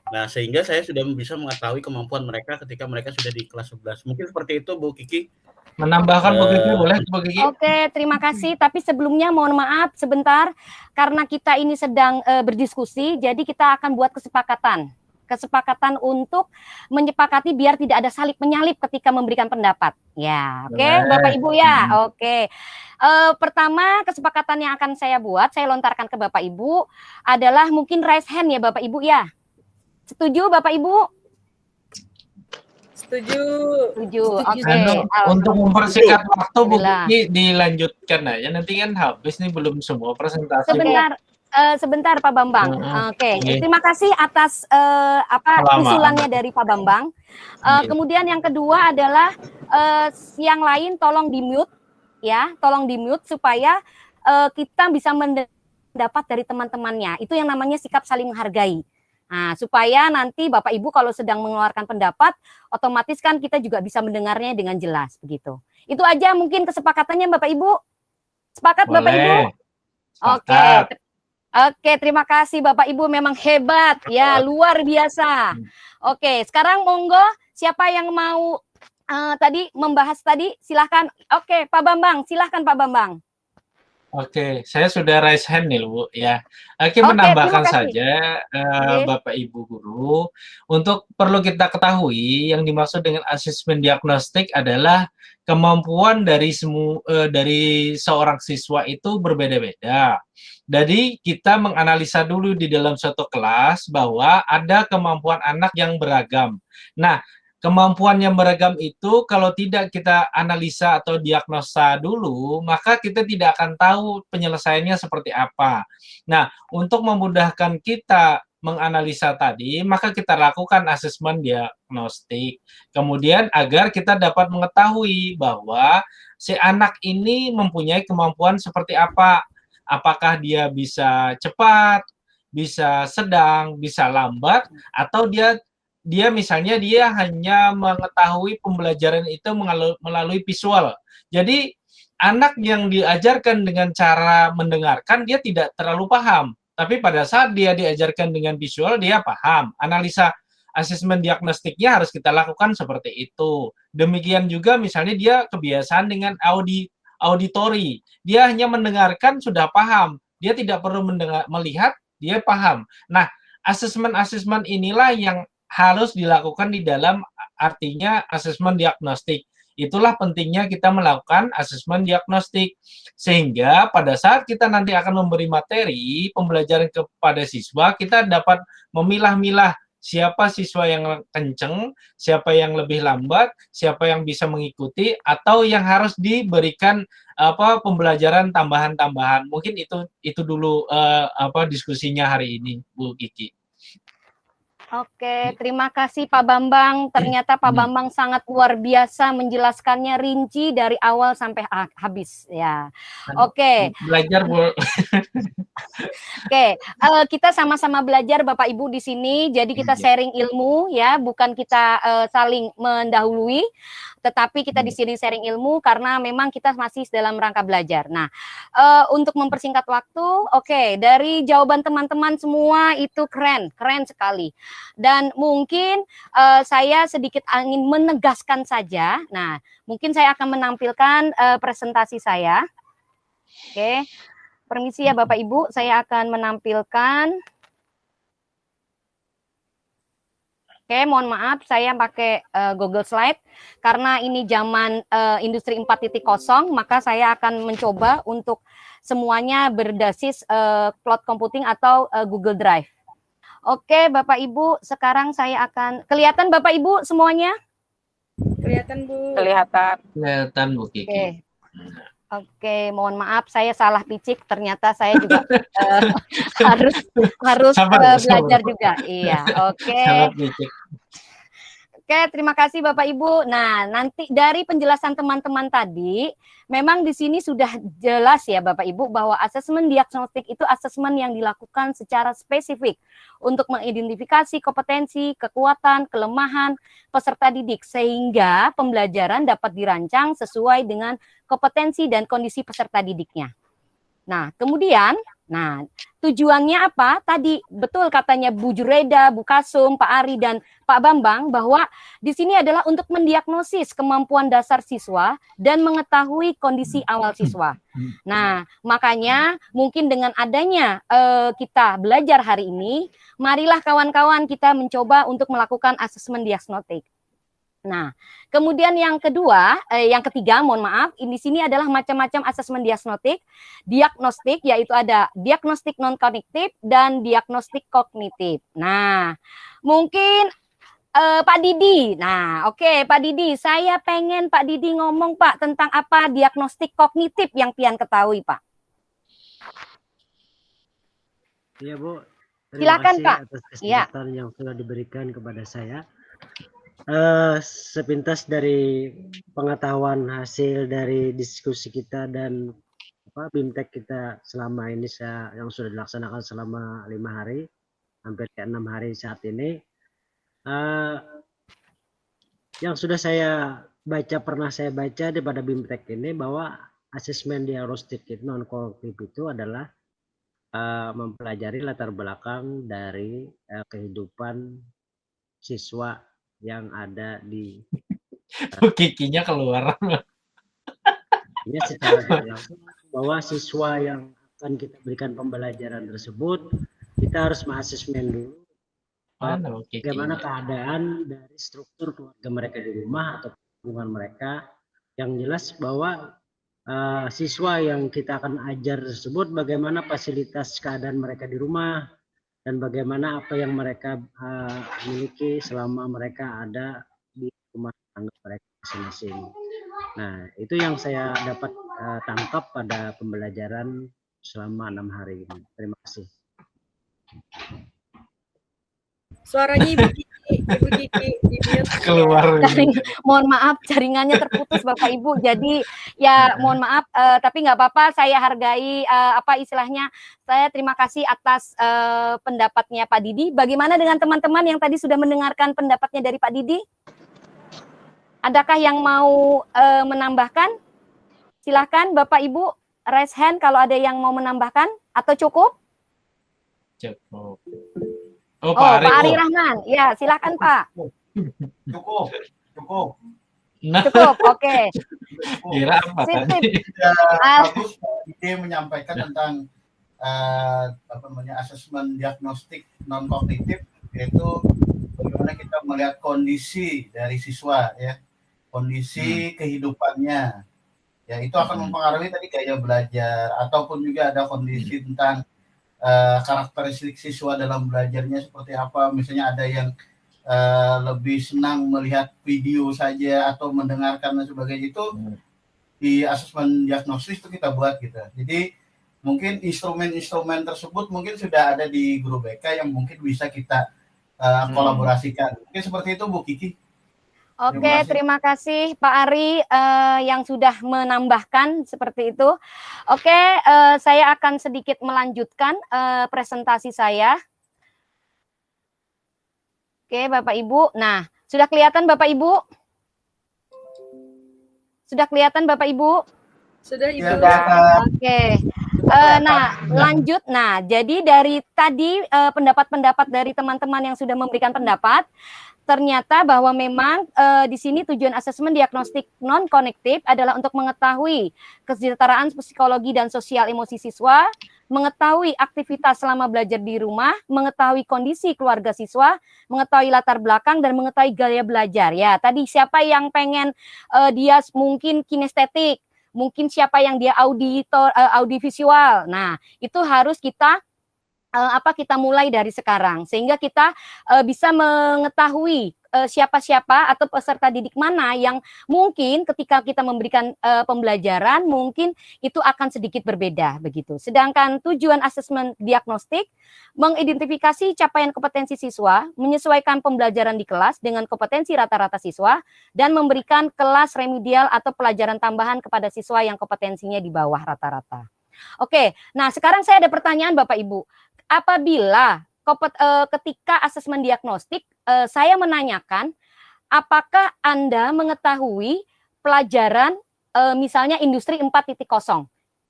Nah, sehingga saya sudah bisa mengetahui kemampuan mereka ketika mereka sudah di kelas 11. Mungkin seperti itu Bu Kiki. Menambahkan Bu Kiki, boleh Bu Kiki? Oke, terima kasih. Tapi sebelumnya mohon maaf sebentar, karena kita ini sedang berdiskusi, jadi kita akan buat kesepakatan untuk menyepakati biar tidak ada salip menyalip ketika memberikan pendapat. Ya, oke, Bapak Ibu ya. Oke. Pertama, kesepakatan yang akan saya buat, saya lontarkan ke Bapak Ibu adalah mungkin raise hand ya Bapak Ibu ya. Setuju Bapak Ibu? Setuju. Oke. Untuk mempersingkat waktu Bu Kiki dilanjutkan aja. Nanti kan habis nih, belum semua presentasi. Sebentar Pak Bambang. Oke. Terima kasih atas usulannya dari Pak Bambang. Kemudian yang kedua adalah yang lain tolong di-mute ya, tolong di-mute supaya kita bisa mendapat dari teman-temannya. Itu yang namanya sikap saling menghargai. Nah, supaya nanti Bapak Ibu kalau sedang mengeluarkan pendapat, otomatis kan kita juga bisa mendengarnya dengan jelas begitu. Itu aja mungkin kesepakatannya Bapak Ibu. Sepakat Bapak Ibu? Oke. Oke, terima kasih Bapak Ibu, memang hebat ya, luar biasa. Oke, sekarang monggo siapa yang mau tadi membahas tadi, silahkan. Oke, Pak Bambang, silahkan Pak Bambang. Oke, saya sudah raise hand nih, Bu, ya. Oke, Oke, menambahkan terima kasih. saja, Oke. Bapak Ibu guru, untuk perlu kita ketahui yang dimaksud dengan asesmen diagnostik adalah kemampuan dari dari seorang siswa itu berbeda-beda. Jadi kita menganalisa dulu di dalam suatu kelas bahwa ada kemampuan anak yang beragam. Nah, kemampuan yang beragam itu kalau tidak kita analisa atau diagnosa dulu, maka kita tidak akan tahu penyelesaiannya seperti apa. Nah, untuk memudahkan kita menganalisa tadi, maka kita lakukan asesmen diagnostik. Kemudian agar kita dapat mengetahui bahwa si anak ini mempunyai kemampuan seperti apa. Apakah dia bisa cepat, bisa sedang, bisa lambat, atau dia misalnya dia hanya mengetahui pembelajaran itu melalui visual. Jadi anak yang diajarkan dengan cara mendengarkan dia tidak terlalu paham. Tapi pada saat dia diajarkan dengan visual dia paham. Analisa asesmen diagnostiknya harus kita lakukan seperti itu. Demikian juga misalnya dia kebiasaan dengan auditori. Dia hanya mendengarkan sudah paham. Dia tidak perlu melihat, dia paham. Nah, asesmen-asesmen inilah yang harus dilakukan di dalam artinya asesmen diagnostik. Itulah pentingnya kita melakukan asesmen diagnostik. Sehingga pada saat kita nanti akan memberi materi pembelajaran kepada siswa, kita dapat memilah-milah siapa siswa yang kenceng, siapa yang lebih lambat, siapa yang bisa mengikuti, atau yang harus diberikan pembelajaran tambahan-tambahan. Mungkin itu dulu diskusinya hari ini, Bu Kiki. Oke, terima kasih Pak Bambang. Ternyata Pak Bambang sangat luar biasa menjelaskannya rinci dari awal sampai habis ya. Oke. Belajar, Bu. Oke, kita sama-sama belajar Bapak Ibu di sini. Jadi kita sharing ilmu ya, bukan kita saling mendahului, tetapi kita di sini sharing ilmu karena memang kita masih dalam rangka belajar. Nah, untuk mempersingkat waktu, oke, dari jawaban teman-teman semua itu keren sekali. Dan mungkin saya sedikit ingin menegaskan saja. Nah, mungkin saya akan menampilkan presentasi saya. Oke, permisi ya Bapak Ibu, saya akan menampilkan. Oke, mohon maaf saya pakai Google Slide karena ini zaman industri 4.0, maka saya akan mencoba untuk semuanya berbasis cloud computing atau Google Drive. Oke, Bapak Ibu, sekarang saya akan kelihatan Bapak Ibu semuanya? Kelihatan, Bu. Kelihatan, Bu Kiki. Oke, mohon maaf saya salah picik. Ternyata saya juga harus belajar juga. Iya, oke. Oke, terima kasih Bapak Ibu. Nah, nanti dari penjelasan teman-teman tadi, memang di sini sudah jelas ya Bapak Ibu bahwa asesmen diagnostik itu asesmen yang dilakukan secara spesifik untuk mengidentifikasi kompetensi, kekuatan, kelemahan peserta didik sehingga pembelajaran dapat dirancang sesuai dengan kompetensi dan kondisi peserta didiknya. Nah, kemudian, tujuannya apa? Tadi betul katanya Bu Juraida, Bu Kasum, Pak Ari, dan Pak Bambang bahwa di sini adalah untuk mendiagnosis kemampuan dasar siswa dan mengetahui kondisi awal siswa. Nah, makanya mungkin dengan adanya kita belajar hari ini, marilah kawan-kawan kita mencoba untuk melakukan asesmen diagnostik. Nah, kemudian yang ketiga, mohon maaf, di sini adalah macam-macam asesmen diagnostik, yaitu ada diagnostik non-kognitif dan diagnostik kognitif. Nah, mungkin Pak Didi. Nah, oke, Pak Didi, saya pengen Pak Didi ngomong Pak tentang apa diagnostik kognitif yang pian ketahui Pak. Iya Bu, silakan Pak. Atas kesempatan yang sudah diberikan kepada saya. Sepintas dari pengetahuan hasil dari diskusi kita dan BIMTEK kita selama ini yang sudah dilaksanakan selama 5 hari, hampir 6 hari saat ini, yang sudah pernah saya baca daripada BIMTEK ini bahwa asesmen diagnostik non kognitif itu adalah mempelajari latar belakang dari kehidupan siswa yang ada di Kikinya keluar. ini secara tidak langsung bahwa siswa yang akan kita berikan pembelajaran tersebut kita harus mengasesmen dulu bagaimana keadaan dari struktur keluarga mereka di rumah atau lingkungan mereka. Yang jelas bahwa siswa yang kita akan ajar tersebut bagaimana fasilitas keadaan mereka di rumah dan bagaimana apa yang mereka miliki selama mereka ada di rumah tangga mereka masing-masing. Nah, itu yang saya dapat tangkap pada pembelajaran selama 6 hari ini. Terima kasih. Suaranya Ibu Kiki keluar. Mohon maaf, jaringannya terputus Bapak Ibu. Jadi ya mohon maaf, tapi nggak apa-apa. Saya hargai saya terima kasih atas pendapatnya Pak Didi. Bagaimana dengan teman-teman yang tadi sudah mendengarkan pendapatnya dari Pak Didi? Adakah yang mau menambahkan? Silahkan Bapak Ibu raise hand kalau ada yang mau menambahkan atau cukup? Cukup. Pak Ari Rahman. Ya, silakan Pak. Cukup. Nah. Cukup, oke. Kira apa tadi? Bagus ide menyampaikan tentang asesmen diagnostik non kognitif, yaitu bagaimana kita melihat kondisi dari siswa ya, kondisi kehidupannya. Ya, itu akan mempengaruhi tadi gaya belajar ataupun juga ada kondisi tentang karakteristik siswa dalam belajarnya seperti apa. Misalnya ada yang lebih senang melihat video saja atau mendengarkan dan sebagainya, itu di asesmen diagnosis itu kita buat gitu. Jadi mungkin instrumen-instrumen tersebut mungkin sudah ada di guru BK yang mungkin bisa kita kolaborasikan. Mungkin seperti itu Bu Kiki. Oke, terima kasih Pak Ari yang sudah menambahkan seperti itu. Oke, saya akan sedikit melanjutkan presentasi saya. Oke, Bapak Ibu. Nah, sudah kelihatan Bapak Ibu? Sudah kelihatan Bapak Ibu? Sudah, Ibu. Oke. Nah, lanjut. Nah, jadi dari tadi pendapat-pendapat dari teman-teman yang sudah memberikan pendapat, ternyata bahwa memang di sini tujuan asesmen diagnostik non-konektif adalah untuk mengetahui kesejahteraan psikologi dan sosial emosi siswa, mengetahui aktivitas selama belajar di rumah, mengetahui kondisi keluarga siswa, mengetahui latar belakang, dan mengetahui gaya belajar. Ya, tadi siapa yang pengen dia mungkin kinestetik, mungkin siapa yang dia audiovisual. Nah, itu harus kita mulai dari sekarang sehingga kita bisa mengetahui siapa-siapa atau peserta didik mana yang mungkin ketika kita memberikan pembelajaran mungkin itu akan sedikit berbeda begitu. Sedangkan tujuan asesmen diagnostik mengidentifikasi capaian kompetensi siswa, menyesuaikan pembelajaran di kelas dengan kompetensi rata-rata siswa dan memberikan kelas remedial atau pelajaran tambahan kepada siswa yang kompetensinya di bawah rata-rata. Oke, nah sekarang saya ada pertanyaan Bapak Ibu. Apabila ketika asesmen diagnostik, saya menanyakan, apakah Anda mengetahui pelajaran misalnya industri 4.0?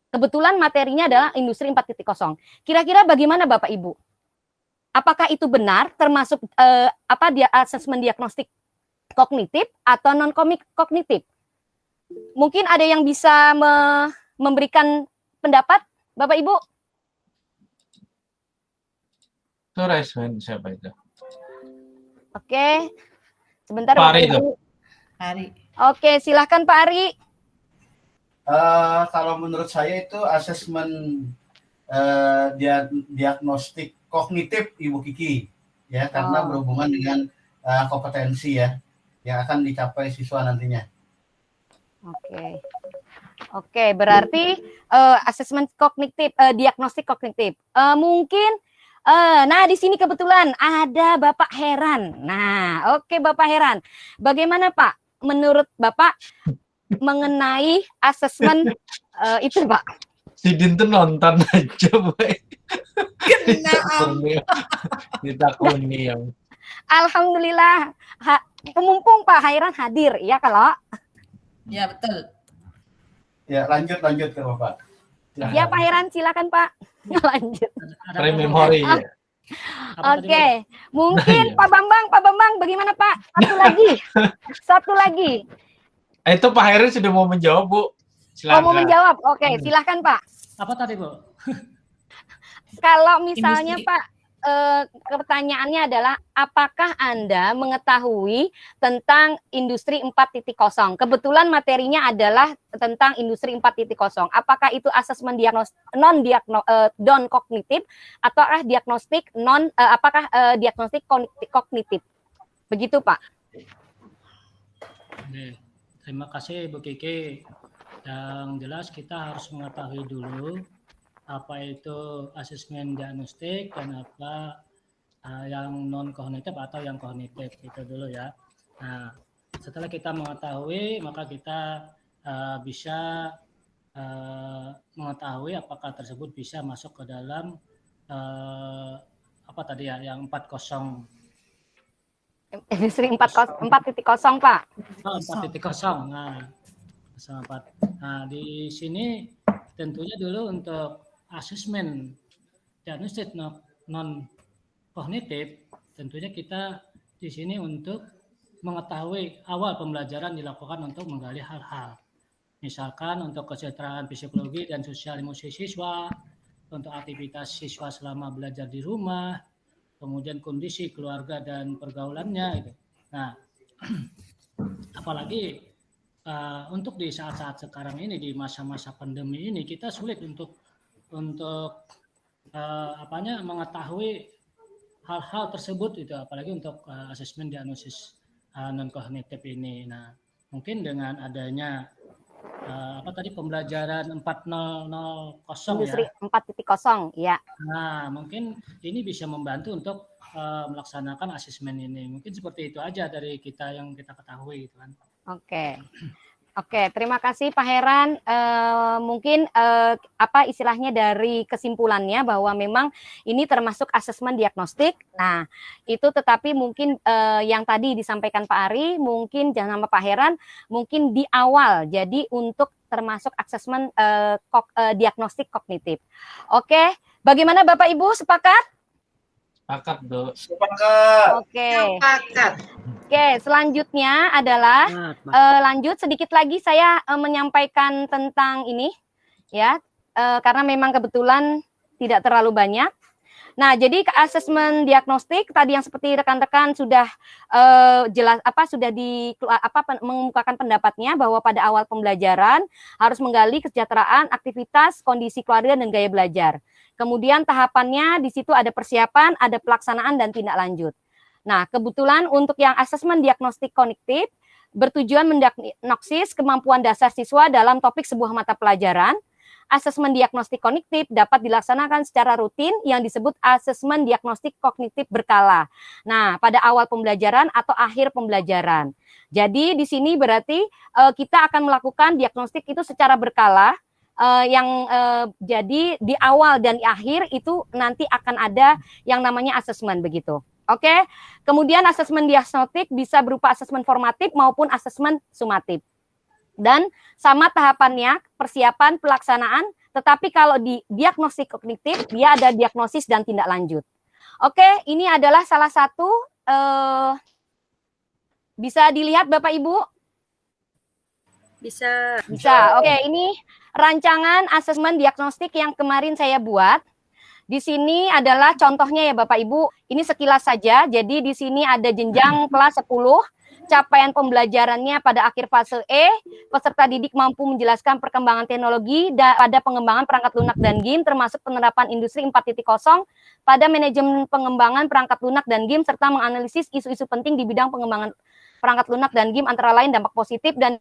Kebetulan materinya adalah industri 4.0. Kira-kira bagaimana Bapak Ibu? Apakah itu benar termasuk asesmen diagnostik kognitif atau non kognitif? Mungkin ada yang bisa memberikan pendapat, Bapak Ibu? Itu respon siapa itu? Oke, sebentar Pak Ari Bapak Ibu. Ari. Oke, silahkan Pak Ari. Kalau menurut saya itu asesmen diagnostik kognitif Ibu Kiki, ya, karena berhubungan dengan kompetensi ya yang akan dicapai siswa nantinya. Oke, berarti asesmen kognitif, diagnostik kognitif. Mungkin nah, di sini kebetulan ada Bapak Heran. Nah, oke Bapak Heran. Bagaimana Pak, menurut Bapak mengenai asesmen itu Pak? Si Dinten nonton aja, Pak. Kita kuning. Alhamdulillah. Mumpung Pak Heran hadir, ya kalau? Ya, betul. Ya, lanjut ke Bapak. Ya Pak Heran, silakan Pak. Lanjut. Memori. Oke, mungkin Pak Bambang, bagaimana Pak? Satu lagi. Itu Pak Heran sudah mau menjawab, Bu. Silakan. Mau menjawab, oke, silahkan Pak. Apa tadi, Bu? Kalau misalnya Pak, pertanyaannya adalah apakah Anda mengetahui tentang industri 4.0? Kebetulan materinya adalah tentang industri 4.0. Apakah itu asesmen non kognitif ataukah diagnostik diagnostik kognitif? Begitu, Pak. Oke. Terima kasih Bu Kiki. Yang jelas kita harus mengetahui dulu apa itu asesmen diagnostik dan apa yang non kognitif atau yang kognitif, itu dulu ya. Nah, setelah kita mengetahui, maka kita bisa mengetahui apakah tersebut bisa masuk ke dalam apa tadi ya, yang 4.0. Industri 4.0 Pak. 4.0. Nah, di sini tentunya dulu untuk asesmen diagnostik non kognitif, tentunya kita di sini untuk mengetahui awal pembelajaran dilakukan untuk menggali hal-hal. Misalkan untuk kesejahteraan psikologi dan sosial emosi siswa, untuk aktivitas siswa selama belajar di rumah, kemudian kondisi keluarga dan pergaulannya itu. Nah, apalagi untuk di saat-saat sekarang ini, di masa-masa pandemi ini, kita sulit untuk mengetahui hal-hal tersebut itu, apalagi untuk asesmen diagnosis non kognitif ini. Nah, mungkin dengan adanya pembelajaran 4.0 industri ya. 4.0 ya. Nah, mungkin ini bisa membantu untuk melaksanakan asesmen ini. Mungkin seperti itu aja dari kita yang kita ketahui, gitu kan. Oke, terima kasih Pak Heran. Mungkin istilahnya dari kesimpulannya bahwa memang ini termasuk asesmen diagnostik. Nah, itu tetapi mungkin yang tadi disampaikan Pak Ari, mungkin jangan sama Pak Heran, mungkin di awal. Jadi untuk termasuk asesmen diagnostik kognitif. Oke, bagaimana Bapak Ibu, sepakat? Sepakat, Bu. Sepakat. Oke, selanjutnya adalah lanjut sedikit lagi saya menyampaikan tentang ini ya, karena memang kebetulan tidak terlalu banyak. Nah, jadi asesmen diagnostik tadi yang seperti rekan-rekan sudah mengemukakan pendapatnya bahwa pada awal pembelajaran harus menggali kesejahteraan, aktivitas, kondisi keluarga dan gaya belajar. Kemudian tahapannya di situ ada persiapan, ada pelaksanaan dan tindak lanjut. Nah, kebetulan untuk yang asesmen diagnostik kognitif bertujuan mendiagnosis kemampuan dasar siswa dalam topik sebuah mata pelajaran. Asesmen diagnostik kognitif dapat dilaksanakan secara rutin yang disebut asesmen diagnostik kognitif berkala. Nah, pada awal pembelajaran atau akhir pembelajaran. Jadi di sini berarti kita akan melakukan diagnostik itu secara berkala. Jadi di awal dan di akhir itu nanti akan ada yang namanya asesmen begitu. Oke. Kemudian asesmen diagnostik bisa berupa asesmen formatif maupun asesmen sumatif. Dan sama tahapannya, persiapan, pelaksanaan, tetapi kalau di diagnostik kognitif dia ada diagnosis dan tindak lanjut. Oke, ini adalah salah satu bisa dilihat Bapak Ibu? Bisa. Oke, ini rancangan asesmen diagnostik yang kemarin saya buat. Di sini adalah contohnya ya Bapak Ibu. Ini sekilas saja. Jadi di sini ada jenjang kelas 10. Capaian pembelajarannya pada akhir fase E, peserta didik mampu menjelaskan perkembangan teknologi pada pengembangan perangkat lunak dan game, termasuk penerapan industri 4.0 pada manajemen pengembangan perangkat lunak dan game, serta menganalisis isu-isu penting di bidang pengembangan perangkat lunak dan game, antara lain dampak positif dan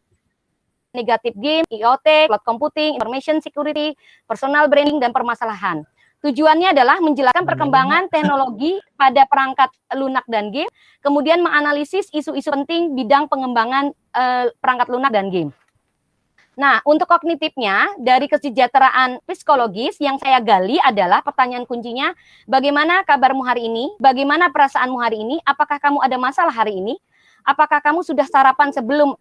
negatif game, IoT, cloud computing, information security, personal branding, dan permasalahan. Tujuannya adalah menjelaskan perkembangan teknologi pada perangkat lunak dan game, kemudian menganalisis isu-isu penting bidang pengembangan perangkat lunak dan game. Nah, untuk kognitifnya, dari kesejahteraan psikologis yang saya gali adalah pertanyaan kuncinya, bagaimana kabarmu hari ini? Bagaimana perasaanmu hari ini? Apakah kamu ada masalah hari ini? Apakah kamu sudah sarapan sebelum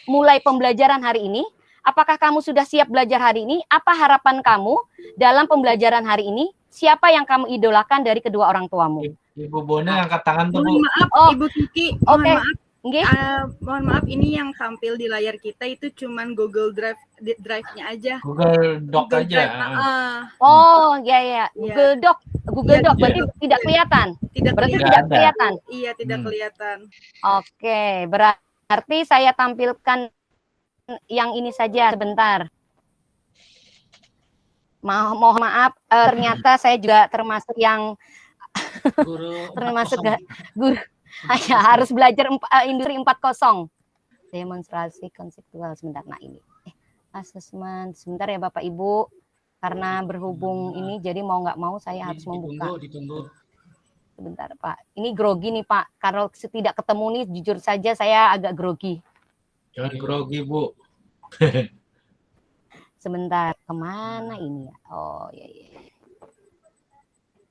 mulai pembelajaran hari ini? Apakah kamu sudah siap belajar hari ini? Apa harapan kamu dalam pembelajaran hari ini? Siapa yang kamu idolakan dari kedua orang tuamu? Ibu Bone angkat tangan tuh, Bu. Mohon maaf, Ibu Kiki. Mohon maaf. Mohon maaf, ini yang tampil di layar kita itu cuman Google Drive-nya aja. Google Doc aja. Oh, ya. Google Doc. Google Doc berarti tidak kelihatan. Berarti tidak kelihatan. Iya, tidak kelihatan. Oke, berarti saya tampilkan yang ini saja sebentar. Mohon maaf, ternyata saya juga termasuk yang termasuk guru. Ya, harus belajar industri 4.0. Demonstrasi konseptual sebentar. Nah, ini asesmen sebentar ya Bapak Ibu, karena berhubung ini jadi mau nggak mau saya harus membuka. Ditunggu. Sebentar Pak, ini grogi nih Pak, kalau tidak ketemu nih jujur saja saya agak grogi. Jangan grogi Bu. Sebentar, kemana ini ya? Oh ya.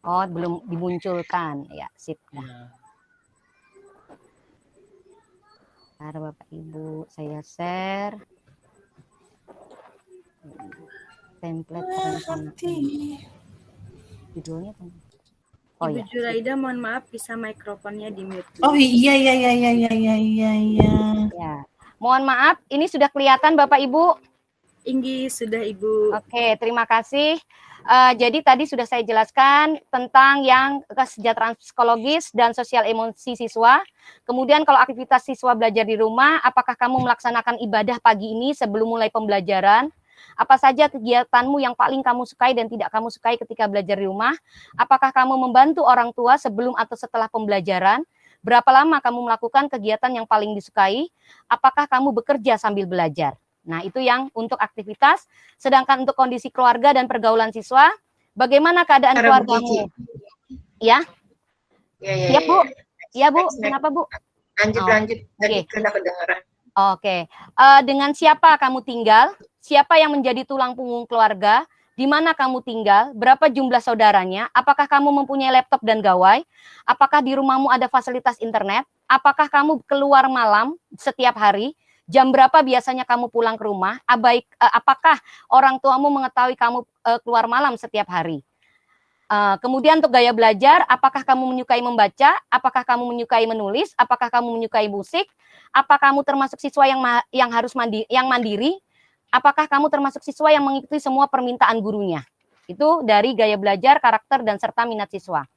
Oh, belum dimunculkan ya, sip. Bapak Ibu, saya share template judulnya. Oh, Ibu Juraida, mohon maaf bisa mikrofonnya di mute. Oh iya. Ya. Mohon maaf, ini sudah kelihatan Bapak Ibu? Inggi, sudah Ibu. Oke, terima kasih. Jadi tadi sudah saya jelaskan tentang yang kesejahteraan psikologis dan sosial emosi siswa. Kemudian kalau aktivitas siswa belajar di rumah, apakah kamu melaksanakan ibadah pagi ini sebelum mulai pembelajaran? Apa saja kegiatanmu yang paling kamu sukai dan tidak kamu sukai ketika belajar di rumah? Apakah kamu membantu orang tua sebelum atau setelah pembelajaran? Berapa lama kamu melakukan kegiatan yang paling disukai? Apakah kamu bekerja sambil belajar? Nah, itu yang untuk aktivitas. Sedangkan untuk kondisi keluarga dan pergaulan siswa, bagaimana keadaan keluargamu? Ya? Ya, Bu. Ya, Bu. Kenapa, Bu? Lanjut. Tadi kena kedengaran. Oke. Dengan siapa kamu tinggal? Siapa yang menjadi tulang punggung keluarga? Di mana kamu tinggal? Berapa jumlah saudaranya? Apakah kamu mempunyai laptop dan gawai? Apakah di rumahmu ada fasilitas internet? Apakah kamu keluar malam setiap hari? Jam berapa biasanya kamu pulang ke rumah? Apakah orang tuamu mengetahui kamu keluar malam setiap hari? Kemudian untuk gaya belajar, apakah kamu menyukai membaca? Apakah kamu menyukai menulis? Apakah kamu menyukai musik? Apakah kamu termasuk siswa yang harus mandiri? Apakah kamu termasuk siswa yang mengikuti semua permintaan gurunya? Itu dari gaya belajar, karakter, dan serta minat siswa.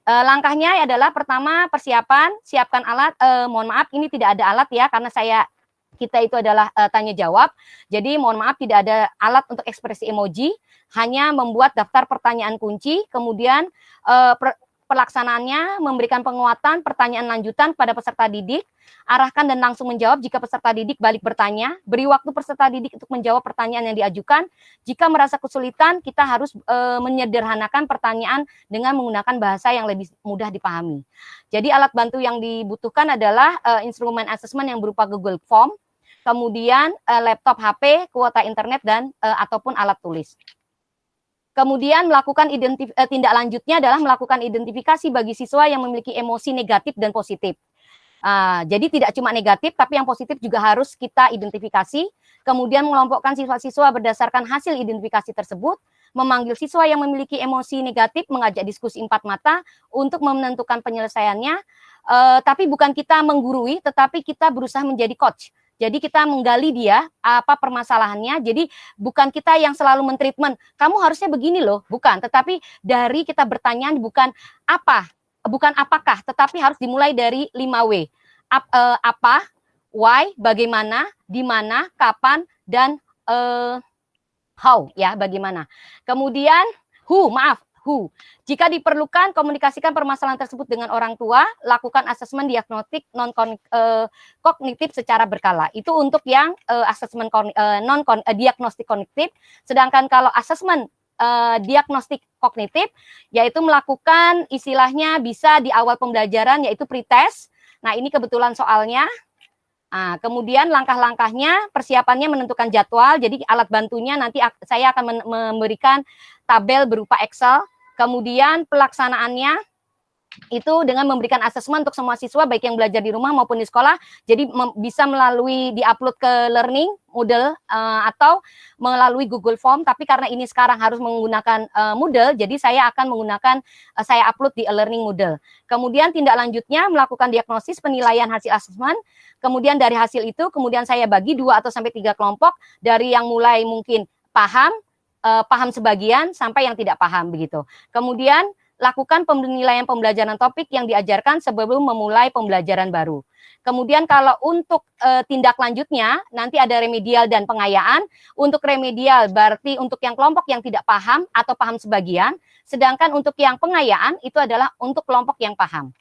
Langkahnya adalah pertama persiapan, siapkan alat. Mohon maaf, ini tidak ada alat ya, karena kita itu adalah tanya jawab. Jadi mohon maaf tidak ada alat untuk ekspresi emoji, hanya membuat daftar pertanyaan kunci, kemudian pelaksanaannya memberikan penguatan pertanyaan lanjutan pada peserta didik, arahkan dan langsung menjawab jika peserta didik balik bertanya, beri waktu peserta didik untuk menjawab pertanyaan yang diajukan. Jika merasa kesulitan, kita harus menyederhanakan pertanyaan dengan menggunakan bahasa yang lebih mudah dipahami. Jadi alat bantu yang dibutuhkan adalah instrumen assessment yang berupa Google Form, kemudian laptop HP, kuota internet, dan ataupun alat tulis. Kemudian melakukan tindak lanjutnya adalah melakukan identifikasi bagi siswa yang memiliki emosi negatif dan positif. Jadi tidak cuma negatif, tapi yang positif juga harus kita identifikasi. Kemudian mengelompokkan siswa-siswa berdasarkan hasil identifikasi tersebut, memanggil siswa yang memiliki emosi negatif, mengajak diskusi 4 mata untuk menentukan penyelesaiannya. Tapi bukan kita menggurui, tetapi kita berusaha menjadi coach. Jadi kita menggali dia apa permasalahannya. Jadi bukan kita yang selalu mentreatment, kamu harusnya begini loh, bukan. Tetapi dari kita bertanya bukan apakah, tetapi harus dimulai dari 5W. Apa, why, bagaimana, di mana, kapan, dan how, ya, bagaimana. Kemudian who. Jika diperlukan, komunikasikan permasalahan tersebut dengan orang tua, lakukan asesmen diagnostik kognitif secara berkala. Itu untuk yang asesmen diagnostik kognitif. Sedangkan kalau asesmen diagnostik kognitif, yaitu melakukan istilahnya bisa di awal pembelajaran, yaitu pretest. Nah, ini kebetulan soalnya. Kemudian langkah-langkahnya, persiapannya menentukan jadwal. Jadi alat bantunya nanti saya akan memberikan tabel berupa Excel. Kemudian pelaksanaannya itu dengan memberikan asesmen untuk semua siswa baik yang belajar di rumah maupun di sekolah. Jadi bisa melalui diupload ke Learning Moodle atau melalui Google Form. Tapi karena ini sekarang harus menggunakan Moodle, jadi saya akan menggunakan saya upload di Learning Moodle. Kemudian tindak lanjutnya melakukan diagnosis penilaian hasil asesmen. Kemudian dari hasil itu kemudian saya bagi 2 atau sampai 3 kelompok dari yang mulai mungkin paham sebagian sampai yang tidak paham begitu. Kemudian lakukan penilaian pembelajaran topik yang diajarkan sebelum memulai pembelajaran baru. Kemudian kalau untuk tindak lanjutnya, nanti ada remedial dan pengayaan. Untuk remedial berarti untuk yang kelompok yang tidak paham atau paham sebagian, sedangkan untuk yang pengayaan itu adalah untuk kelompok yang paham.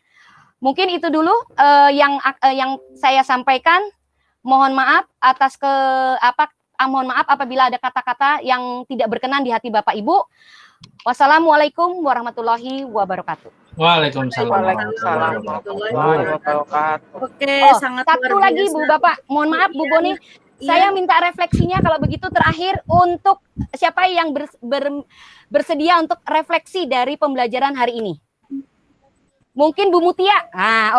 Mungkin itu dulu yang saya sampaikan. Mohon maaf atas mohon maaf apabila ada kata-kata yang tidak berkenan di hati Bapak Ibu. Wassalamualaikum warahmatullahi wabarakatuh. Waalaikumsalam warahmatullahi wabarakatuh. Oke, sangat satu luar lagi biasa. Bu Bapak, mohon maaf Bu Boni, saya minta refleksinya kalau begitu terakhir untuk siapa yang bersedia untuk refleksi dari pembelajaran hari ini. Mungkin Bu Mutia.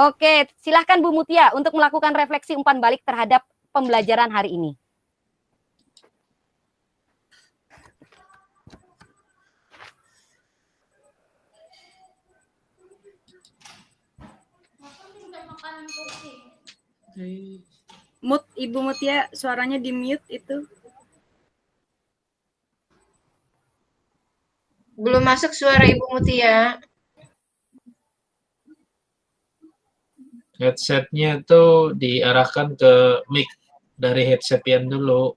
Oke, silahkan Bu Mutia untuk melakukan refleksi umpan balik terhadap pembelajaran hari ini. Mute Ibu Mutia, suaranya di mute itu. Belum masuk suara Ibu Mutia. Headsetnya tuh diarahkan ke mic dari headset yang dulu.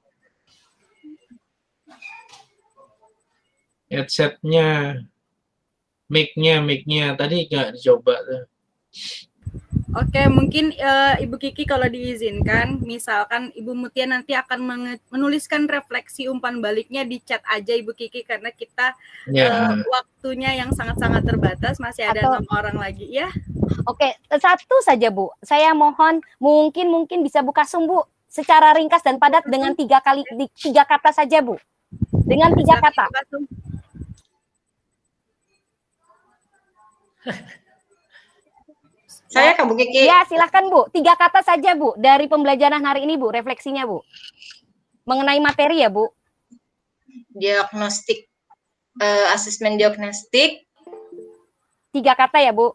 Headsetnya, mic-nya tadi nggak dicoba tuh. Oke, mungkin Ibu Kiki kalau diizinkan, misalkan Ibu Mutia nanti akan menuliskan refleksi umpan baliknya di chat aja Ibu Kiki, karena kita waktunya yang sangat-sangat terbatas, masih ada 6 orang lagi ya. Oke, satu saja Bu, saya mohon mungkin bisa buka sumbu secara ringkas dan padat dengan 3 kata saja Bu, dengan 3 kata. Saya Kak Bu Kiki. Ya, silahkan Bu. 3 kata saja Bu dari pembelajaran hari ini Bu, refleksinya Bu. Mengenai materi ya Bu. Diagnostik, asesmen diagnostik. 3 kata ya Bu.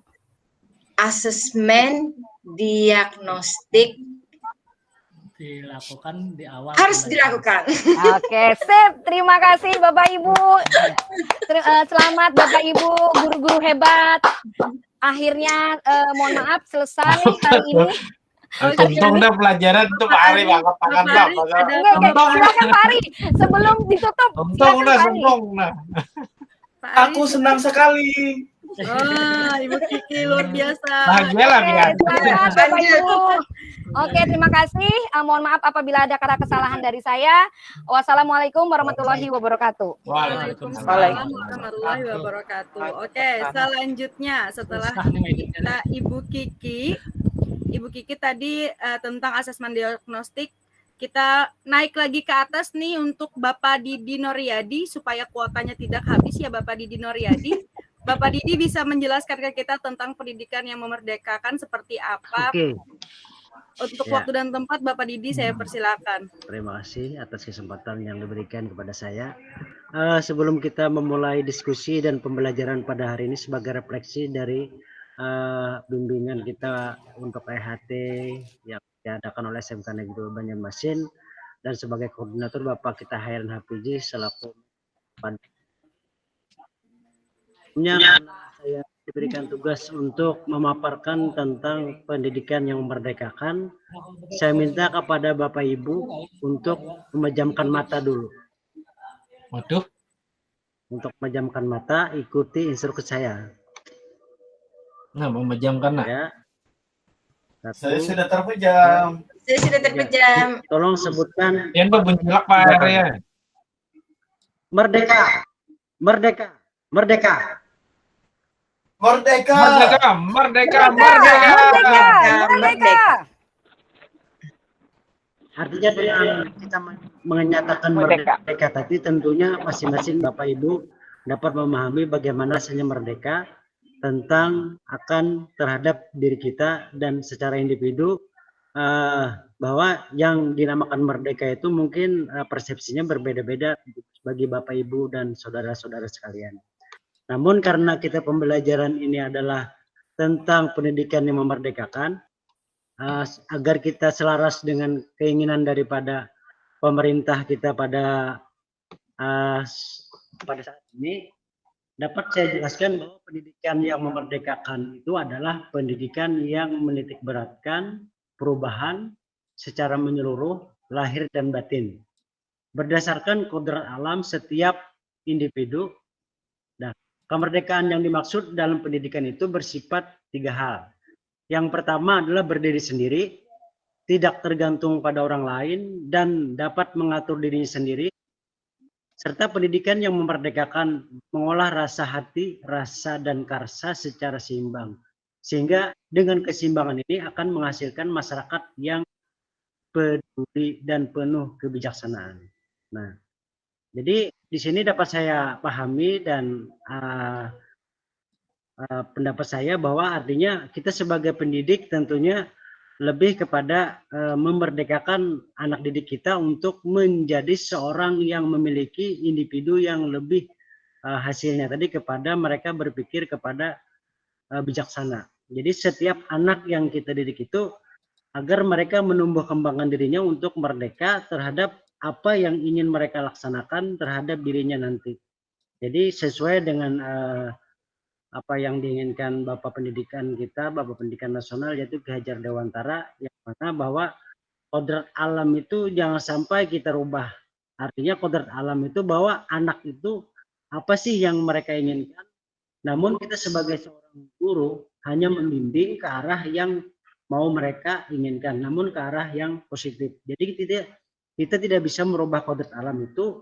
Asesmen diagnostik dilakukan di awal. Harus dilakukan. Oke, sip. Terima kasih Bapak Ibu. Selamat Bapak Ibu, guru-guru hebat. Akhirnya mohon maaf selesai hari ini. Untung udah pelajaran itu Pak Ari banget tangan Pak. Silakan Pak Ari sebelum ditutup. Untung udah sombong. Aku senang sekali. Ibu Kiki luar biasa. Bahagialah biar. Bapak Ibu. Oke, terima kasih. Mohon maaf apabila ada kata kesalahan dari saya. Wassalamualaikum warahmatullahi wabarakatuh. Waalaikumsalam warahmatullahi wabarakatuh. Oke, selanjutnya setelah kita Ibu Kiki tadi tentang asesmen diagnostik, kita naik lagi ke atas nih untuk Bapak Didi Noryadi supaya kuotanya tidak habis ya Bapak Didi Noryadi. Bapak Didi bisa menjelaskan ke kita tentang pendidikan yang memerdekakan seperti apa. Untuk waktu dan tempat Bapak Didi saya persilakan. Terima kasih atas kesempatan yang diberikan kepada saya. Sebelum kita memulai diskusi dan pembelajaran pada hari ini sebagai refleksi dari bimbingan kita untuk EHT yang diadakan oleh SMK Negeri Banjarmasin, dan sebagai koordinator Bapak kita Hairan Hafizi selaku saya diberikan tugas untuk memaparkan tentang pendidikan yang memerdekakan. Saya minta kepada Bapak Ibu untuk memejamkan mata dulu. Waduh. Untuk memejamkan mata, ikuti instruksi saya. Nah, memejamkan ya. Saya sudah terpejam. Saya sudah terpejam. Tolong sebutkan. Yang berbunyilah Pak Arya. Merdeka, merdeka, merdeka. Merdeka. Merdeka, merdeka, merdeka. Merdeka. Artinya dengan kita menyatakan merdeka tadi tentunya masing-masing Bapak Ibu dapat memahami bagaimana rasanya merdeka. tentang akan terhadap diri kita dan secara individu, bahwa yang dinamakan merdeka itu mungkin persepsinya berbeda-beda bagi Bapak Ibu dan saudara-saudara sekalian. Namun karena kita pembelajaran ini adalah tentang pendidikan yang memerdekakan, agar kita selaras dengan keinginan daripada pemerintah kita pada saat ini, dapat saya jelaskan bahwa pendidikan yang memerdekakan itu adalah pendidikan yang menitikberatkan perubahan secara menyeluruh lahir dan batin berdasarkan kodrat alam setiap individu. Dan kemerdekaan yang dimaksud dalam pendidikan itu bersifat 3 hal. Yang pertama adalah berdiri sendiri, tidak tergantung pada orang lain, dan dapat mengatur dirinya sendiri, serta pendidikan yang memerdekakan mengolah rasa hati, rasa, dan karsa secara seimbang. Sehingga dengan keseimbangan ini akan menghasilkan masyarakat yang peduli dan penuh kebijaksanaan. Nah, jadi di sini dapat saya pahami dan pendapat saya bahwa artinya kita sebagai pendidik tentunya lebih kepada memerdekakan anak didik kita untuk menjadi seorang yang memiliki individu yang lebih hasilnya tadi kepada mereka berpikir kepada bijaksana. Jadi setiap anak yang kita didik itu agar mereka menumbuh kembangkan dirinya untuk merdeka terhadap apa yang ingin mereka laksanakan terhadap dirinya nanti. Jadi sesuai dengan apa yang diinginkan Bapak Pendidikan kita, Bapak Pendidikan Nasional, yaitu Ki Hajar Dewantara, yang mana bahwa kodrat alam itu jangan sampai kita rubah. Artinya kodrat alam itu bahwa anak itu apa sih yang mereka inginkan, namun kita sebagai seorang guru hanya membimbing ke arah yang mau mereka inginkan, namun ke arah yang positif. Jadi kita tidak bisa merubah kodrat alam itu,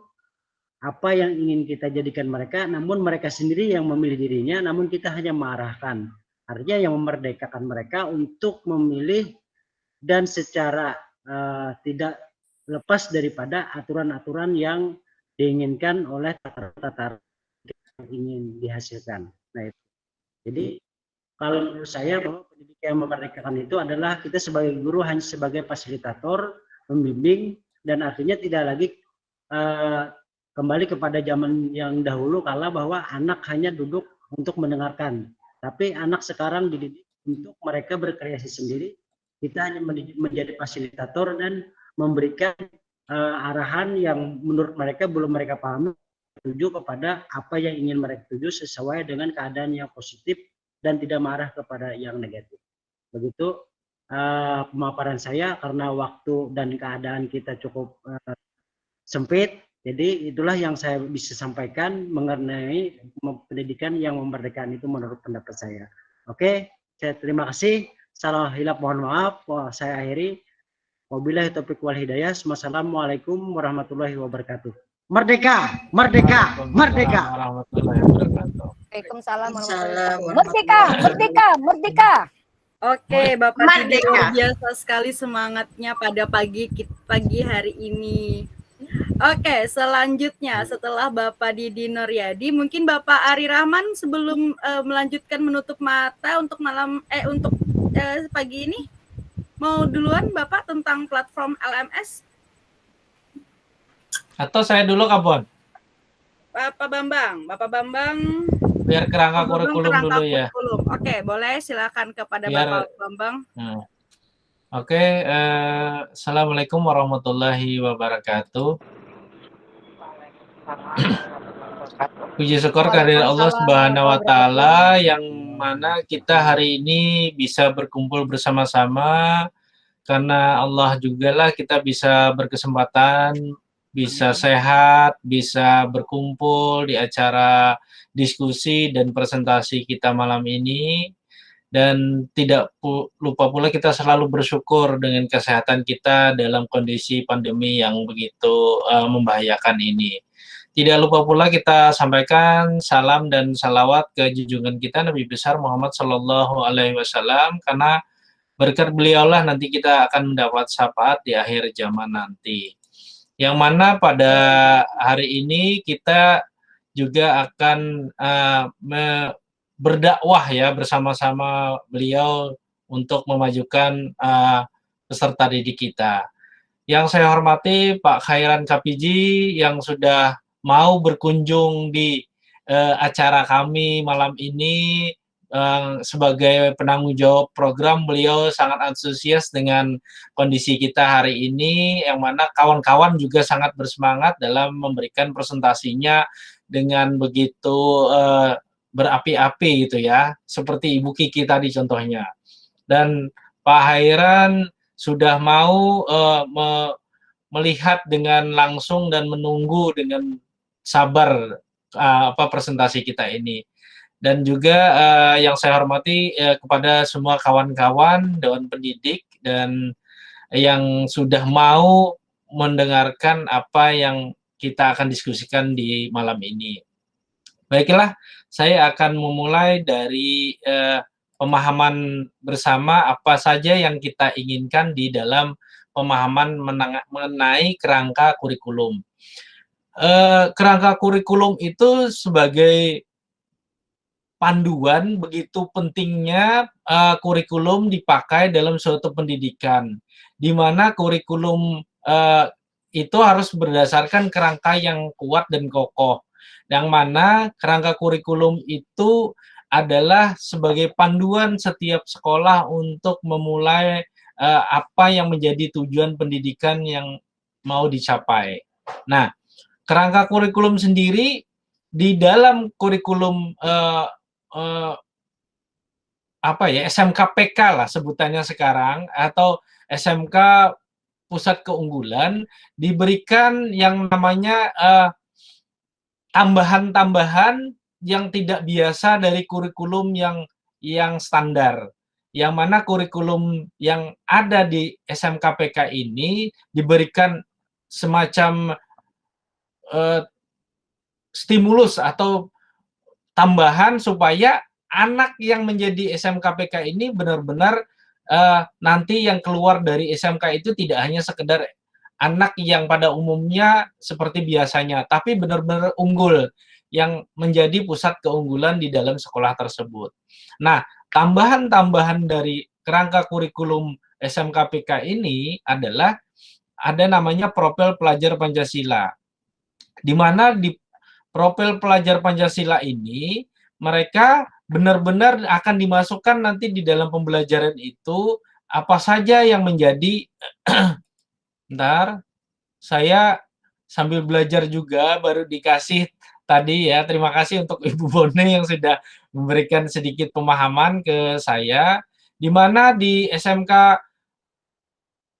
apa yang ingin kita jadikan mereka, namun mereka sendiri yang memilih dirinya, namun kita hanya mengarahkan. Artinya yang memerdekakan mereka untuk memilih dan secara tidak lepas daripada aturan-aturan yang diinginkan oleh tata yang ingin dihasilkan. Nah, itu. Jadi kalau menurut saya bahwa pendidikan yang memerdekakan itu adalah kita sebagai guru hanya sebagai fasilitator, membimbing, dan artinya tidak lagi kembali kepada zaman yang dahulu kala bahwa anak hanya duduk untuk mendengarkan. Tapi anak sekarang dididik untuk mereka berkreasi sendiri. Kita hanya menjadi fasilitator dan memberikan arahan yang menurut mereka belum mereka pahami, tuju kepada apa yang ingin mereka tuju sesuai dengan keadaan yang positif dan tidak marah kepada yang negatif. Begitu pemaparan saya, karena waktu dan keadaan kita cukup sempit. Jadi itulah yang saya bisa sampaikan mengenai pendidikan yang memerdekakan itu menurut pendapat saya. Oke, saya terima kasih. Salah hilaf mohon maaf. Saya akhiri. Wabillahi taufiq wal hidayah. Wassalamualaikum warahmatullahi wabarakatuh. Merdeka, merdeka, merdeka. Waalaikumsalam warahmatullahi wabarakatuh. Merdeka, merdeka, merdeka. Oke, Bapak Didi, luar biasa sekali semangatnya pada pagi hari ini. Oke, selanjutnya setelah Bapak Didi Nuryadi, mungkin Bapak Ari Rahman sebelum melanjutkan menutup mata untuk pagi ini, mau duluan Bapak tentang platform LMS? Atau saya dulu, Kabon? Bapak Bambang. Biar kerangka kurikulum dulu ya. Oke, boleh silakan kepada Bapak Bambang. Oke, Assalamualaikum warahmatullahi wabarakatuh. Puji syukur kehadirat Allah Subhanahu wa Ta'ala, yang mana kita hari ini bisa berkumpul bersama-sama karena Allah juga lah kita bisa berkesempatan, bisa sehat, bisa berkumpul di acara diskusi dan presentasi kita malam ini. Dan tidak lupa pula kita selalu bersyukur dengan kesehatan kita dalam kondisi pandemi yang begitu membahayakan ini. Tidak lupa pula kita sampaikan salam dan salawat ke junjungan kita Nabi besar Muhammad Sallallahu Alaihi Wasallam, karena berkat beliaulah nanti kita akan mendapat syafaat di akhir zaman nanti. Yang mana pada hari ini kita juga akan berdakwah ya bersama-sama beliau untuk memajukan peserta didik kita. Yang saya hormati Pak Khairan Kapiji yang sudah mau berkunjung di acara kami malam ini sebagai penanggung jawab program. Beliau sangat antusias dengan kondisi kita hari ini, yang mana kawan-kawan juga sangat bersemangat dalam memberikan presentasinya dengan begitu berapi-api gitu ya, seperti Ibu Kiki tadi contohnya. Dan Pak Khairan sudah mau melihat dengan langsung dan menunggu dengan sabar presentasi kita ini. Dan juga yang saya hormati kepada semua kawan-kawan Dewan Pendidik dan yang sudah mau mendengarkan apa yang kita akan diskusikan di malam ini. Baiklah, saya akan memulai dari pemahaman bersama apa saja yang kita inginkan di dalam pemahaman mengenai kerangka kurikulum. Kerangka kurikulum itu sebagai panduan begitu pentingnya kurikulum dipakai dalam suatu pendidikan, di mana kurikulum itu harus berdasarkan kerangka yang kuat dan kokoh, yang mana kerangka kurikulum itu adalah sebagai panduan setiap sekolah untuk memulai apa yang menjadi tujuan pendidikan yang mau dicapai. Nah, kerangka kurikulum sendiri di dalam kurikulum SMK-PK lah sebutannya sekarang, atau SMK Pusat Keunggulan, diberikan yang namanya tambahan-tambahan yang tidak biasa dari kurikulum yang standar. Yang mana kurikulum yang ada di SMK-PK ini diberikan semacam stimulus atau tambahan supaya anak yang menjadi SMK-PK ini benar-benar nanti yang keluar dari SMK itu tidak hanya sekedar anak yang pada umumnya seperti biasanya, tapi benar-benar unggul yang menjadi pusat keunggulan di dalam sekolah tersebut. Nah, tambahan-tambahan dari kerangka kurikulum SMK-PK ini adalah ada namanya profil pelajar Pancasila, di mana di profil pelajar Pancasila ini mereka benar-benar akan dimasukkan nanti di dalam pembelajaran itu apa saja yang menjadi bentar, saya sambil belajar juga baru dikasih tadi ya. Terima kasih untuk Ibu Bone yang sudah memberikan sedikit pemahaman ke saya, di mana di SMK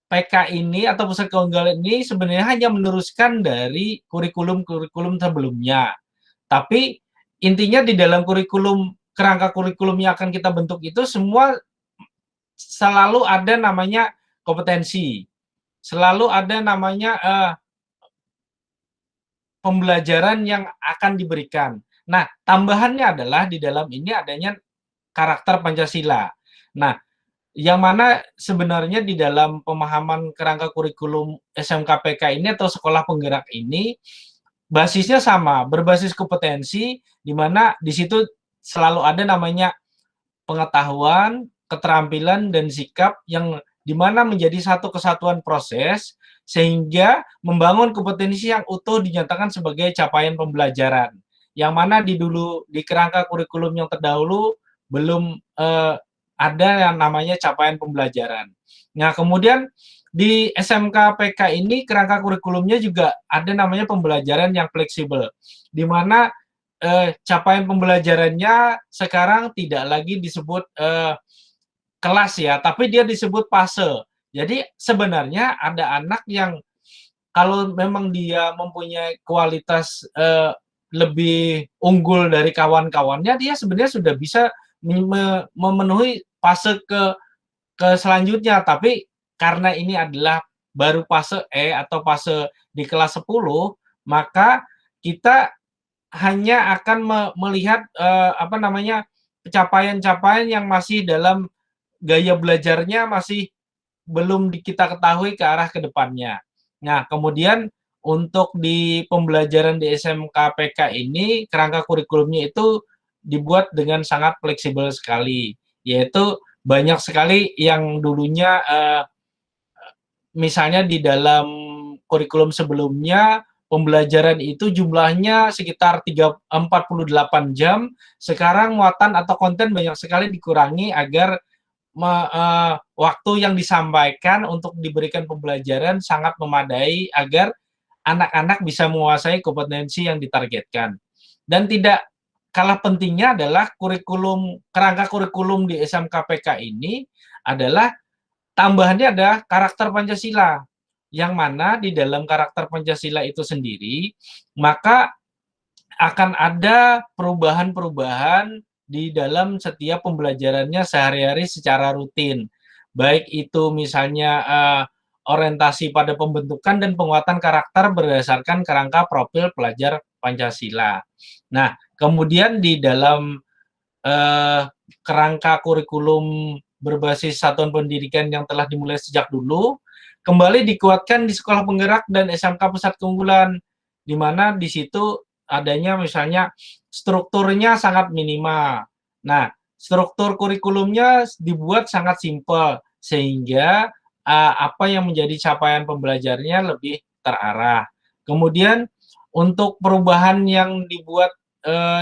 PK ini atau pusat keunggulan ini sebenarnya hanya meneruskan dari kurikulum-kurikulum sebelumnya. Tapi intinya di dalam kurikulum, kerangka kurikulum yang akan kita bentuk itu semua selalu ada namanya kompetensi, selalu ada namanya pembelajaran yang akan diberikan. Nah, tambahannya adalah di dalam ini adanya karakter Pancasila. Nah, yang mana sebenarnya di dalam pemahaman kerangka kurikulum SMK-PK ini atau sekolah penggerak ini basisnya sama, berbasis kompetensi, di mana di situ selalu ada namanya pengetahuan, keterampilan, dan sikap yang di mana menjadi satu kesatuan proses sehingga membangun kompetensi yang utuh dinyatakan sebagai capaian pembelajaran. Yang mana di kerangka kurikulum yang terdahulu belum ada yang namanya capaian pembelajaran. Nah, kemudian di SMK PK ini kerangka kurikulumnya juga ada namanya pembelajaran yang fleksibel, di mana capaian pembelajarannya sekarang tidak lagi disebut kelas ya, tapi dia disebut fase. Jadi sebenarnya ada anak yang kalau memang dia mempunyai kualitas lebih unggul dari kawan-kawannya, dia sebenarnya sudah bisa memenuhi fase ke selanjutnya. Tapi karena ini adalah baru fase E atau fase di kelas 10, maka kita hanya akan melihat pencapaian-capaian yang masih dalam gaya belajarnya masih belum kita ketahui ke arah ke depannya. Nah, kemudian untuk di pembelajaran di SMK PK ini kerangka kurikulumnya itu dibuat dengan sangat fleksibel sekali, yaitu banyak sekali yang dulunya misalnya di dalam kurikulum sebelumnya pembelajaran itu jumlahnya sekitar 48 jam, sekarang muatan atau konten banyak sekali dikurangi agar waktu yang disampaikan untuk diberikan pembelajaran sangat memadai agar anak-anak bisa menguasai kompetensi yang ditargetkan. Dan tidak kalah pentingnya adalah kerangka kurikulum di SMKPK ini adalah tambahannya ada karakter Pancasila, yang mana di dalam karakter Pancasila itu sendiri maka akan ada perubahan-perubahan di dalam setiap pembelajarannya sehari-hari secara rutin, baik itu misalnya orientasi pada pembentukan dan penguatan karakter berdasarkan kerangka profil pelajar Pancasila. Nah, kemudian di dalam kerangka kurikulum berbasis satuan pendidikan yang telah dimulai sejak dulu, kembali dikuatkan di sekolah penggerak dan SMK pusat keunggulan, di mana di situ adanya misalnya strukturnya sangat minimal. Nah, struktur kurikulumnya dibuat sangat simpel, sehingga apa yang menjadi capaian pembelajarnya lebih terarah. Kemudian untuk perubahan yang dibuat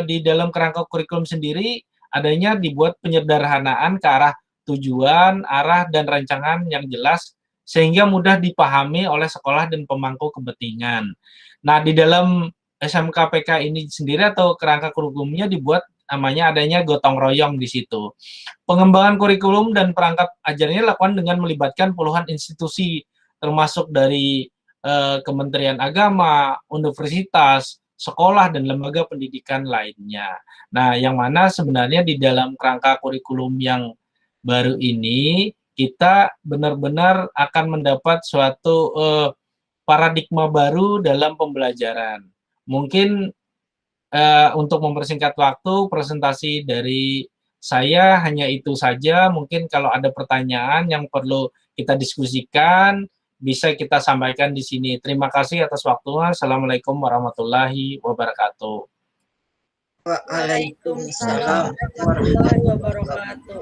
di dalam kerangka kurikulum sendiri, adanya dibuat penyederhanaan ke arah tujuan, arah, dan rancangan yang jelas sehingga mudah dipahami oleh sekolah dan pemangku kepentingan. Nah, di dalam SMKPK ini sendiri atau kerangka kurikulumnya dibuat namanya adanya gotong royong di situ. Pengembangan kurikulum dan perangkat ajarnya dilakukan dengan melibatkan puluhan institusi termasuk dari Kementerian Agama, universitas, sekolah, dan lembaga pendidikan lainnya. Nah, yang mana sebenarnya di dalam kerangka kurikulum yang baru ini kita benar-benar akan mendapat suatu paradigma baru dalam pembelajaran. Mungkin untuk mempersingkat waktu, presentasi dari saya hanya itu saja. Mungkin kalau ada pertanyaan yang perlu kita diskusikan, bisa kita sampaikan di sini. Terima kasih atas waktunya. Assalamualaikum warahmatullahi wabarakatuh. Waalaikumsalam warahmatullahi wabarakatuh.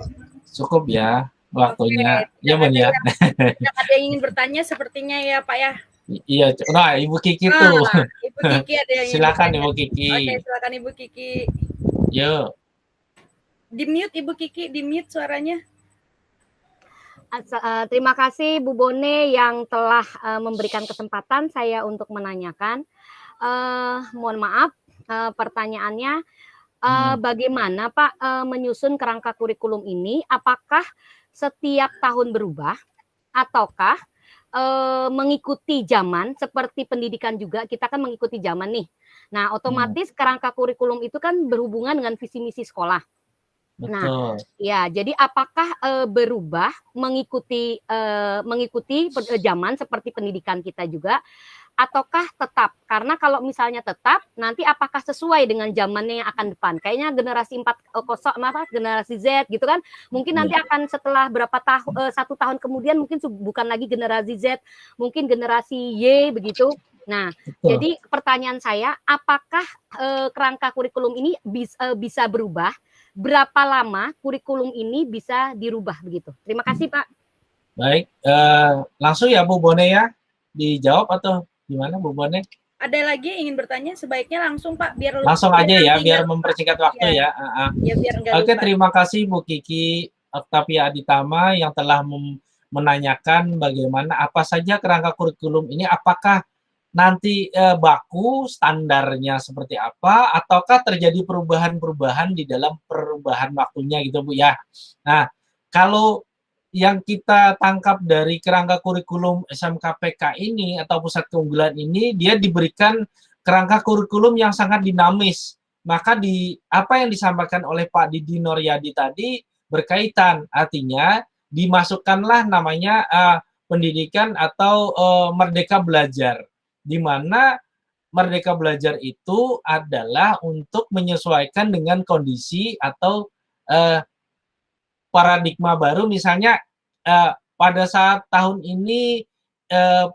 Cukup ya waktunya. Ya, Bun ya. Ada yang ingin bertanya sepertinya ya, Pak ya. Iya, nah Ibu Kiki tuh. Ibu Kiki ada yang silakan Ibu Kiki. Oke, silakan Ibu Kiki. Yo. Di mute Ibu Kiki, di mute suaranya. Terima kasih Bu Bone yang telah memberikan kesempatan saya untuk menanyakan. Mohon maaf, pertanyaannya bagaimana Pak menyusun kerangka kurikulum ini? Apakah setiap tahun berubah ataukah mengikuti zaman seperti pendidikan juga? Kita kan mengikuti zaman nih. Nah, otomatis kerangka kurikulum itu kan berhubungan dengan visi misi sekolah. Betul. Nah, ya, jadi apakah berubah mengikuti zaman seperti pendidikan kita juga, ataukah tetap? Karena kalau misalnya tetap, nanti apakah sesuai dengan zamannya yang akan depan? Kayaknya generasi 4.0, generasi Z gitu kan? Mungkin nanti akan setelah berapa tahun, 1 tahun kemudian mungkin bukan lagi generasi Z, mungkin generasi Y begitu. Nah, jadi pertanyaan saya, apakah kerangka kurikulum ini bisa berubah? Berapa lama kurikulum ini bisa dirubah begitu? Terima kasih Pak. Baik, langsung ya Bu Bone ya, dijawab atau gimana Bu Bone? Ada lagi yang ingin bertanya? Sebaiknya langsung Pak, biar langsung aja ya, biar mempersingkat waktu ya. Ya biar Oke, terima kasih Bu Kiki Octavia Aditama yang telah menanyakan bagaimana apa saja kerangka kurikulum ini, apakah nanti baku standarnya seperti apa, ataukah terjadi perubahan-perubahan di dalam perubahan waktunya gitu Bu ya. Nah, kalau yang kita tangkap dari kerangka kurikulum SMKPK ini atau pusat keunggulan ini, dia diberikan kerangka kurikulum yang sangat dinamis. Maka apa yang disampaikan oleh Pak Didi Noryadi tadi berkaitan, artinya dimasukkanlah namanya pendidikan atau merdeka belajar, di mana merdeka belajar itu adalah untuk menyesuaikan dengan kondisi atau paradigma baru. Misalnya pada saat tahun ini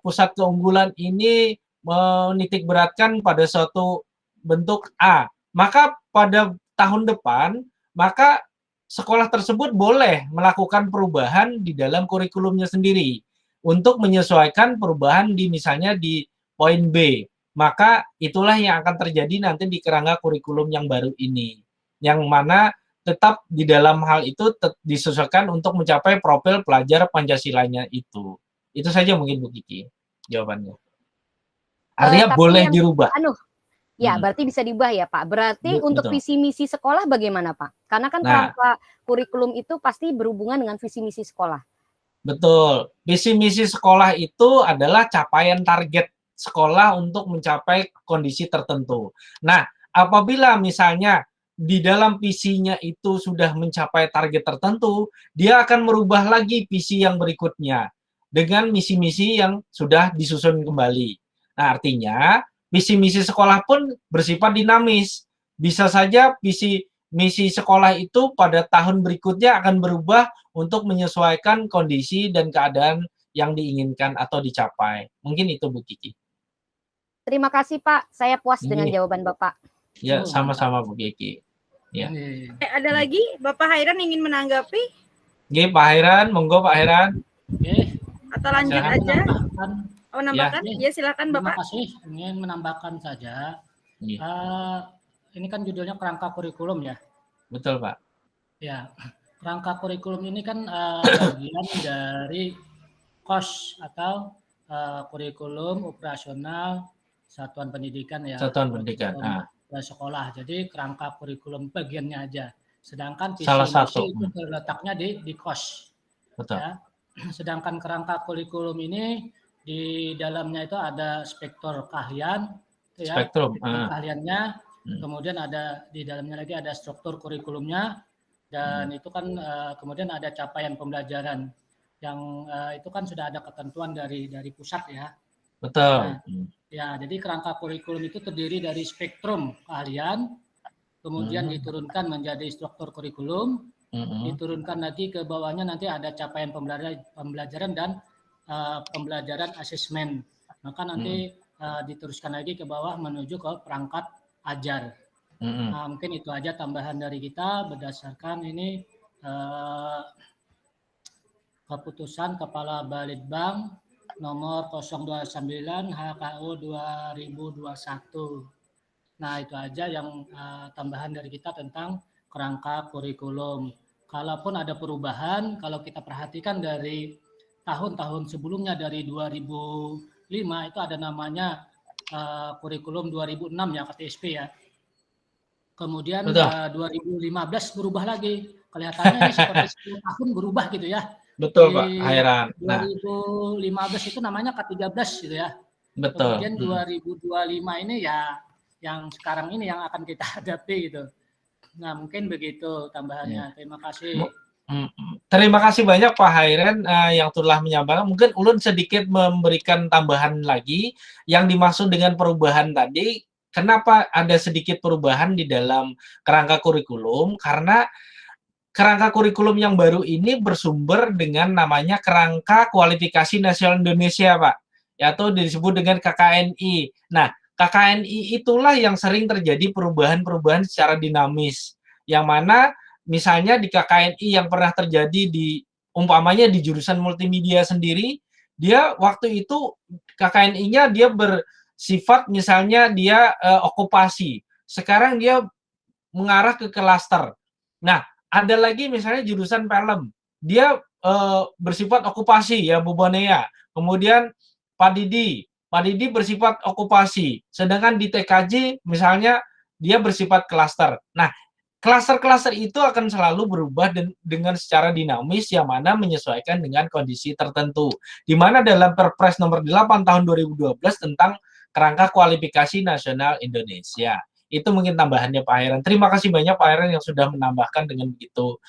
pusat keunggulan ini menitik beratkan pada suatu bentuk A, maka pada tahun depan, maka sekolah tersebut boleh melakukan perubahan di dalam kurikulumnya sendiri untuk menyesuaikan perubahan di misalnya di poin B. Maka itulah yang akan terjadi nanti di kerangka kurikulum yang baru ini. Yang mana tetap di dalam hal itu disesuaikan untuk mencapai profil pelajar Pancasilanya itu. Itu saja mungkin Bu Kiki jawabannya. Artinya boleh dirubah. Ya, berarti bisa diubah ya Pak. Berarti untuk visi misi sekolah bagaimana Pak? Karena kan kerangka kurikulum itu pasti berhubungan dengan visi misi sekolah. Betul. Visi misi sekolah itu adalah capaian target sekolah untuk mencapai kondisi tertentu. Nah, apabila misalnya di dalam visinya itu sudah mencapai target tertentu, dia akan merubah lagi visi yang berikutnya dengan misi-misi yang sudah disusun kembali. Nah, artinya visi misi sekolah pun bersifat dinamis. Bisa saja visi misi sekolah itu pada tahun berikutnya akan berubah untuk menyesuaikan kondisi dan keadaan yang diinginkan atau dicapai. Mungkin itu Bu Kiki. Terima kasih Pak, saya puas dengan jawaban Bapak. Ya, sama-sama Bu Kiki. Ya. Ada lagi Bapak Hairan ingin menanggapi? Oke, Pak Hairan, monggo Pak Hairan. Oke. Atau lanjut aja? Menambahkan? Ya, silakan Bapak. Terima kasih, ingin menambahkan saja. Ini kan judulnya kerangka kurikulum ya. Betul Pak. Ya, kerangka kurikulum ini kan bagian dari KOS atau kurikulum operasional satuan pendidikan ya. Satuan pendidikan. Sekolah. Jadi kerangka kurikulum bagiannya aja. Sedangkan visi misi itu terletaknya di KOS. Betul. Ya. Sedangkan kerangka kurikulum ini di dalamnya itu ada spektor keahlian, ya, spektrum keahliannya. Kemudian ada di dalamnya lagi ada struktur kurikulumnya, dan itu kan kemudian ada capaian pembelajaran yang itu kan sudah ada ketentuan dari pusat ya. Betul. Nah, ya, jadi kerangka kurikulum itu terdiri dari spektrum keahlian, kemudian diturunkan menjadi struktur kurikulum, diturunkan lagi ke bawahnya nanti ada capaian pembelajaran dan pembelajaran asesmen. Maka nanti diteruskan lagi ke bawah menuju ke perangkat ajar. Nah, mungkin itu aja tambahan dari kita berdasarkan ini keputusan Kepala Balitbang nomor 029 HKU 2021. Nah, itu aja yang tambahan dari kita tentang kerangka kurikulum. Kalaupun ada perubahan, kalau kita perhatikan dari tahun-tahun sebelumnya dari 2005 itu ada namanya kurikulum 2006 ya KTSP ya. Kemudian 2015 berubah lagi. Kelihatannya ini seperti 10 tahun berubah gitu ya. Betul Pak Hairan. 2015 itu namanya K13 gitu ya. Betul. Kemudian 2025 ini ya yang sekarang ini yang akan kita hadapi gitu. Nah, mungkin begitu tambahannya. Terima kasih. Terima kasih banyak Pak Hairan yang telah menyampaikan. Mungkin Ulun sedikit memberikan tambahan lagi yang dimaksud dengan perubahan tadi. Kenapa ada sedikit perubahan di dalam kerangka kurikulum? Karena kerangka kurikulum yang baru ini bersumber dengan namanya Kerangka Kualifikasi Nasional Indonesia, Pak. Atau disebut dengan KKNI. Nah, KKNI itulah yang sering terjadi perubahan-perubahan secara dinamis. Yang mana misalnya di KKNI yang pernah terjadi di umpamanya di jurusan multimedia sendiri, dia waktu itu KKNI-nya dia bersifat misalnya dia okupasi. Sekarang dia mengarah ke klaster. Nah, ada lagi misalnya jurusan film, dia bersifat okupasi ya Bu Bonea. Kemudian Pak Didi bersifat okupasi. Sedangkan di TKJ misalnya dia bersifat klaster. Nah, klaster-klaster itu akan selalu berubah dengan secara dinamis yang mana menyesuaikan dengan kondisi tertentu. Di mana dalam Perpres nomor 8 tahun 2012 tentang Kerangka Kualifikasi Nasional Indonesia. Itu mungkin tambahannya Pak Hairan. Terima kasih banyak Pak Hairan yang sudah menambahkan dengan begitu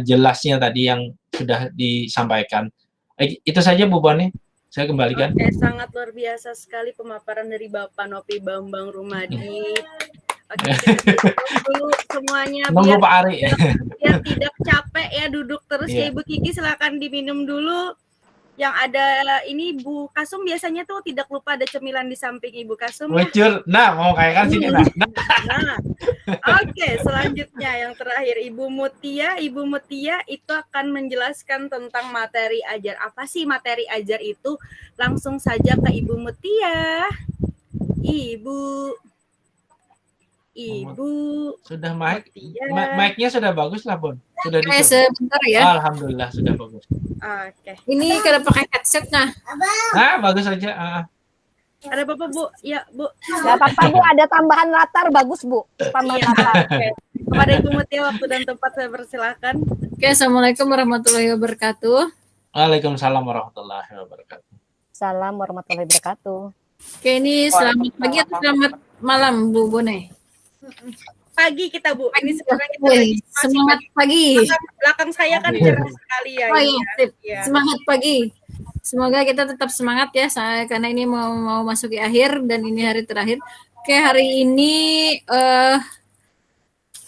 jelasnya tadi yang sudah disampaikan. Itu saja Bu Boni, saya kembalikan. Oke, sangat luar biasa sekali pemaparan dari Bapak Nopi Bambang Rumadi. Oke, dulu semuanya biar, Pak Ari. biar tidak capek ya duduk terus ya Ibu Kiki, silakan diminum dulu. yang ada ini Bu Kasum biasanya tuh tidak lupa ada cemilan di samping Ibu Kasum. Bocor. Nah, mau kayak kan sini nah. Oke, selanjutnya yang terakhir Ibu Mutia. Ibu Mutia itu akan menjelaskan tentang materi ajar. Apa sih materi ajar itu? Langsung saja ke Ibu Mutia. Ibu sudah mic-nya sudah bagus lah, Bun. Sudah dicoba. Sebentar ya. Alhamdulillah sudah bagus. Oke. Ini kada pakai headset nah. Nah, bagus aja. Ada apa Bu? Ya, Bu. Enggak apa-apa, Bu, ada tambahan latar bagus, Bu. Tambahan latar. Oke. Kepada Ibu Mutia waktu dan tempat saya persilakan. Oke, Assalamualaikum warahmatullahi wabarakatuh. Waalaikumsalam warahmatullahi wabarakatuh. Salam warahmatullahi wabarakatuh. Oke, ini selamat pagi atau selamat malam, Bu Bone? Pagi kita, Bu. Ini sekarang kita semangat pagi. Belakang saya kan cerah sekali ya. Oh iya, ya. Semangat pagi. Semoga kita tetap semangat ya, karena ini mau masuk di akhir dan ini hari terakhir. Oke, hari ini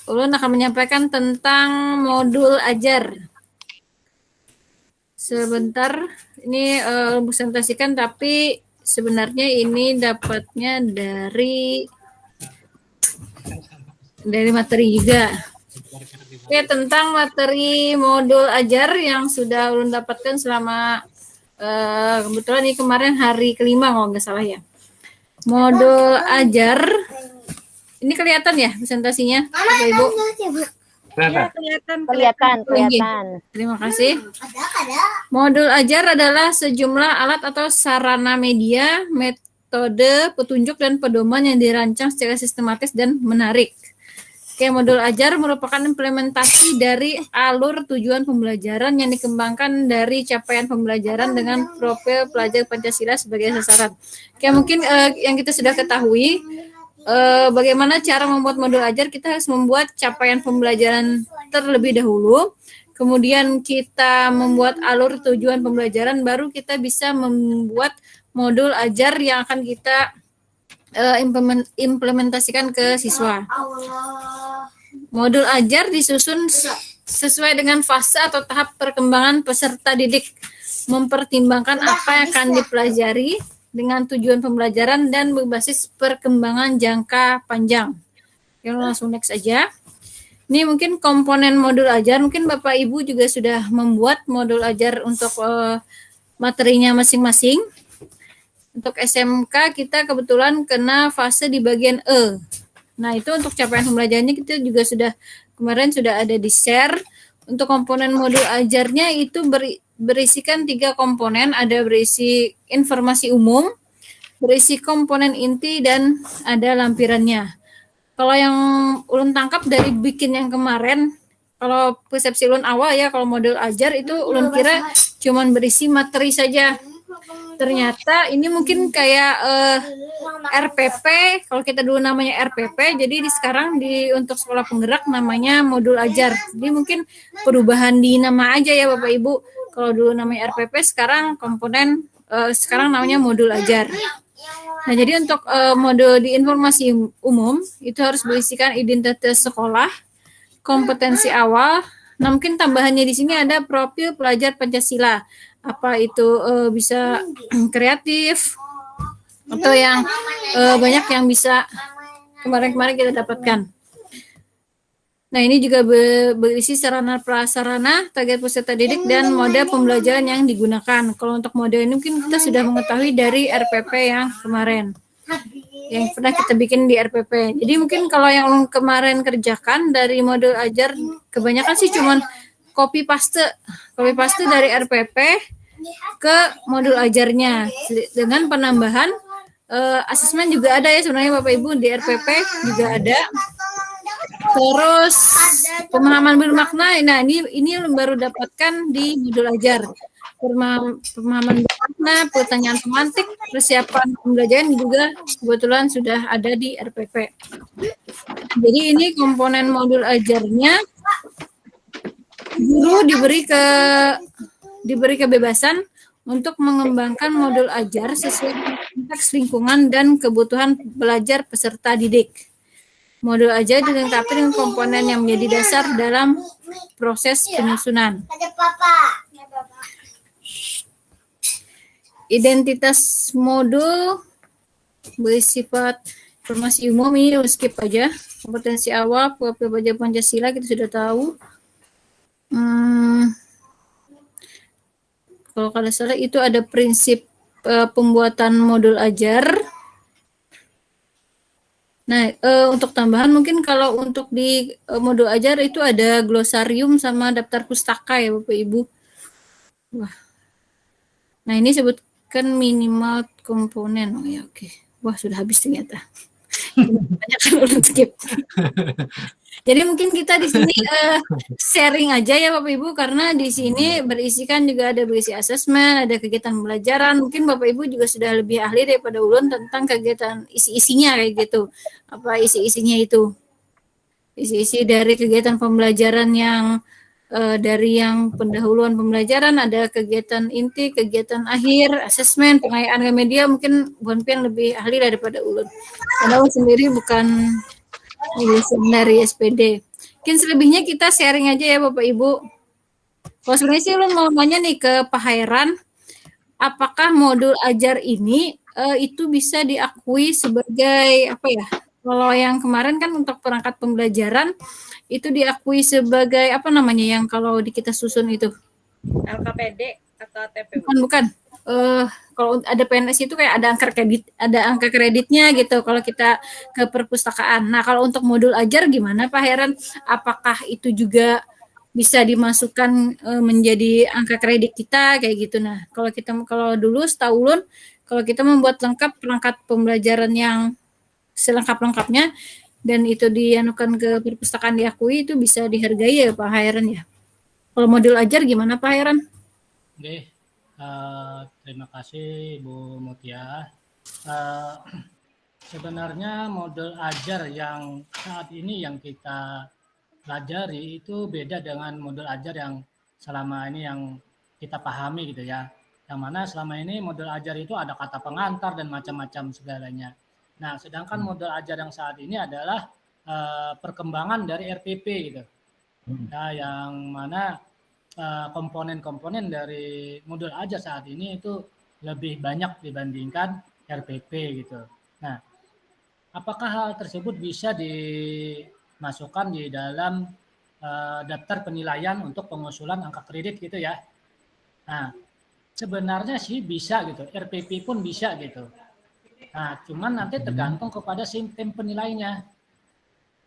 Ulun akan menyampaikan tentang modul ajar. Sebentar, ini presentasikan, tapi sebenarnya ini dapatnya dari materi juga. Oke, tentang materi modul ajar yang sudah Ulun dapatkan selama kebetulan ini kemarin hari kelima kalau nggak salah ya. Modul ajar, ini kelihatan ya presentasinya, Bapak Ibu? Ya, kelihatan. Terima kasih. Modul ajar adalah sejumlah alat atau sarana media, metode, petunjuk, dan pedoman yang dirancang secara sistematis dan menarik. Oke, modul ajar merupakan implementasi dari alur tujuan pembelajaran yang dikembangkan dari capaian pembelajaran dengan profil pelajar Pancasila sebagai sasaran. Oke, mungkin yang kita sudah ketahui, bagaimana cara membuat modul ajar, kita harus membuat capaian pembelajaran terlebih dahulu, kemudian kita membuat alur tujuan pembelajaran, baru kita bisa membuat modul ajar yang akan kita implementasikan ke siswa. Modul ajar disusun sesuai dengan fase atau tahap perkembangan peserta didik, mempertimbangkan apa yang akan dipelajari dengan tujuan pembelajaran dan berbasis perkembangan jangka panjang. Oke, langsung next aja. Ini mungkin komponen modul ajar, mungkin Bapak Ibu juga sudah membuat modul ajar untuk materinya masing-masing. Untuk SMK kita kebetulan kena fase di bagian E. Nah, itu untuk capaian pembelajarannya kita juga kemarin sudah ada di share. Untuk komponen modul ajarnya itu berisikan 3 komponen, ada berisi informasi umum, berisi komponen inti, dan ada lampirannya. Kalau yang Ulun tangkap dari bikin yang kemarin, kalau persepsi Ulun awal ya, kalau modul ajar itu Ulun kira cuman berisi materi saja. Ternyata ini mungkin kayak RPP, kalau kita dulu namanya RPP, jadi sekarang untuk sekolah penggerak namanya modul ajar. Jadi mungkin perubahan di nama aja ya Bapak Ibu. Kalau dulu namanya RPP, sekarang komponen sekarang namanya modul ajar. Nah, jadi untuk modul di informasi umum itu harus berisikan identitas sekolah, kompetensi awal. Nah, mungkin tambahannya di sini ada profil pelajar Pancasila. Apa itu bisa kreatif atau yang banyak yang bisa kemarin-kemarin kita dapatkan. Nah, ini juga berisi sarana prasarana, target peserta didik, dan mode pembelajaran yang digunakan. Kalau untuk mode ini mungkin kita sudah mengetahui dari RPP yang kemarin, yang pernah kita bikin di RPP. Jadi mungkin kalau yang kemarin kerjakan dari modul ajar, kebanyakan sih cuman copy paste dari RPP ke modul ajarnya dengan penambahan asesmen juga ada ya sebenarnya Bapak Ibu, di RPP juga ada. Terus pemahaman bermakna, nah ini baru dapatkan di modul ajar. Pemahaman bermakna, pertanyaan pemantik, persiapan pembelajaran juga kebetulan sudah ada di RPP. Jadi ini komponen modul ajarnya, guru diberi kebebasan untuk mengembangkan modul ajar sesuai konteks lingkungan dan kebutuhan belajar peserta didik. Modul ajar dilengkapi dengan komponen yang menjadi dasar dalam proses penyusunan. identitas modul bersifat informasi umum, ini skip aja. Kompetensi awal, profil pelajar Pancasila kita sudah tahu. Kalau kada salah itu ada prinsip pembuatan modul ajar. Nah, untuk tambahan mungkin kalau untuk di modul ajar itu ada glosarium sama daftar pustaka ya Bapak Ibu. Wah. Nah, ini sebutkan minimal komponen. Oh ya, oke. Wah, sudah habis ternyata. Banyak kan ulun skip. Jadi mungkin kita di sini sharing aja ya Bapak Ibu, karena di sini berisikan juga ada berisi asesmen, ada kegiatan pembelajaran. Mungkin Bapak Ibu juga sudah lebih ahli daripada ulun tentang kegiatan isi-isinya kayak gitu. Apa isi-isinya itu? Isi-isi dari kegiatan pembelajaran yang dari yang pendahuluan pembelajaran, ada kegiatan inti, kegiatan akhir, asesmen, pengayaan ke media, mungkin Buan Pian lebih ahli daripada ulun. Karena ulun sendiri bukan lulusan dari SPD. Mungkin selebihnya kita sharing aja ya Bapak Ibu. Kalau sebenarnya sih ulun mau nanya nih ke Pak Hairan, apakah modul ajar ini itu bisa diakui sebagai apa ya? Kalau yang kemarin kan untuk perangkat pembelajaran itu diakui sebagai apa namanya yang kalau di kita susun itu? LKPD atau TPU? Bukan. Kalau ada PNS itu kayak ada angka kreditnya gitu kalau kita ke perpustakaan. Nah, kalau untuk modul ajar gimana Pak Heran? Apakah itu juga bisa dimasukkan menjadi angka kredit kita kayak gitu? Nah, kalau dulu setahu ulun kalau kita membuat lengkap perangkat pembelajaran yang selengkap-lengkapnya dan itu dianukan ke perpustakaan diakui, itu bisa dihargai ya Pak Hairan ya. Kalau modul ajar gimana Pak Hairan? Oke, terima kasih Bu Mutia. Sebenarnya modul ajar yang saat ini yang kita pelajari itu beda dengan modul ajar yang selama ini yang kita pahami gitu ya. Yang mana selama ini modul ajar itu ada kata pengantar dan macam-macam segalanya. Nah, sedangkan modul ajar yang saat ini adalah perkembangan dari RPP gitu. Nah, yang mana komponen-komponen dari modul ajar saat ini itu lebih banyak dibandingkan RPP gitu. Nah, apakah hal tersebut bisa dimasukkan di dalam daftar penilaian untuk pengusulan angka kredit gitu ya? Nah, sebenarnya sih bisa gitu, RPP pun bisa gitu. Nah, cuman nanti tergantung kepada tim penilainya.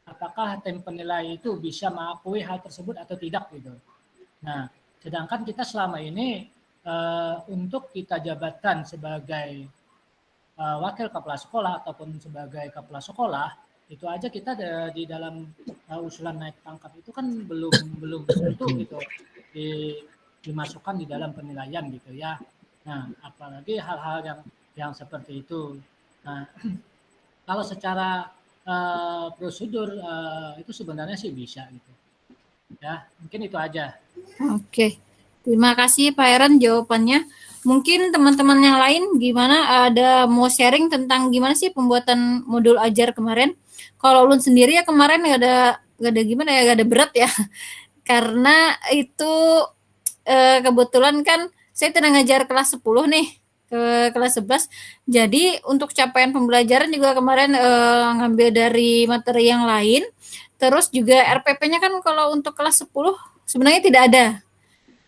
Apakah tim penilai itu bisa mengakui hal tersebut atau tidak gitu. Nah, sedangkan kita selama ini untuk kita jabatan sebagai wakil kepala sekolah ataupun sebagai kepala sekolah, itu aja kita di dalam usulan naik pangkat itu kan belum tentu gitu dimasukkan di dalam penilaian gitu ya. Nah, apalagi hal-hal yang seperti itu. Nah, kalau secara prosedur itu sebenarnya sih bisa gitu. Ya, mungkin itu aja. Oke. Terima kasih Pak Heran jawabannya. Mungkin teman-teman yang lain gimana ada mau sharing tentang gimana sih pembuatan modul ajar kemarin? Kalau ulun sendiri ya kemarin gak ada gimana ya, gak ada berat ya. Karena itu kebetulan kan saya sedang ngajar kelas 10 nih. Ke kelas 11. Jadi untuk capaian pembelajaran juga kemarin ngambil dari materi yang lain. Terus juga RPP-nya kan kalau untuk kelas 10 sebenarnya tidak ada.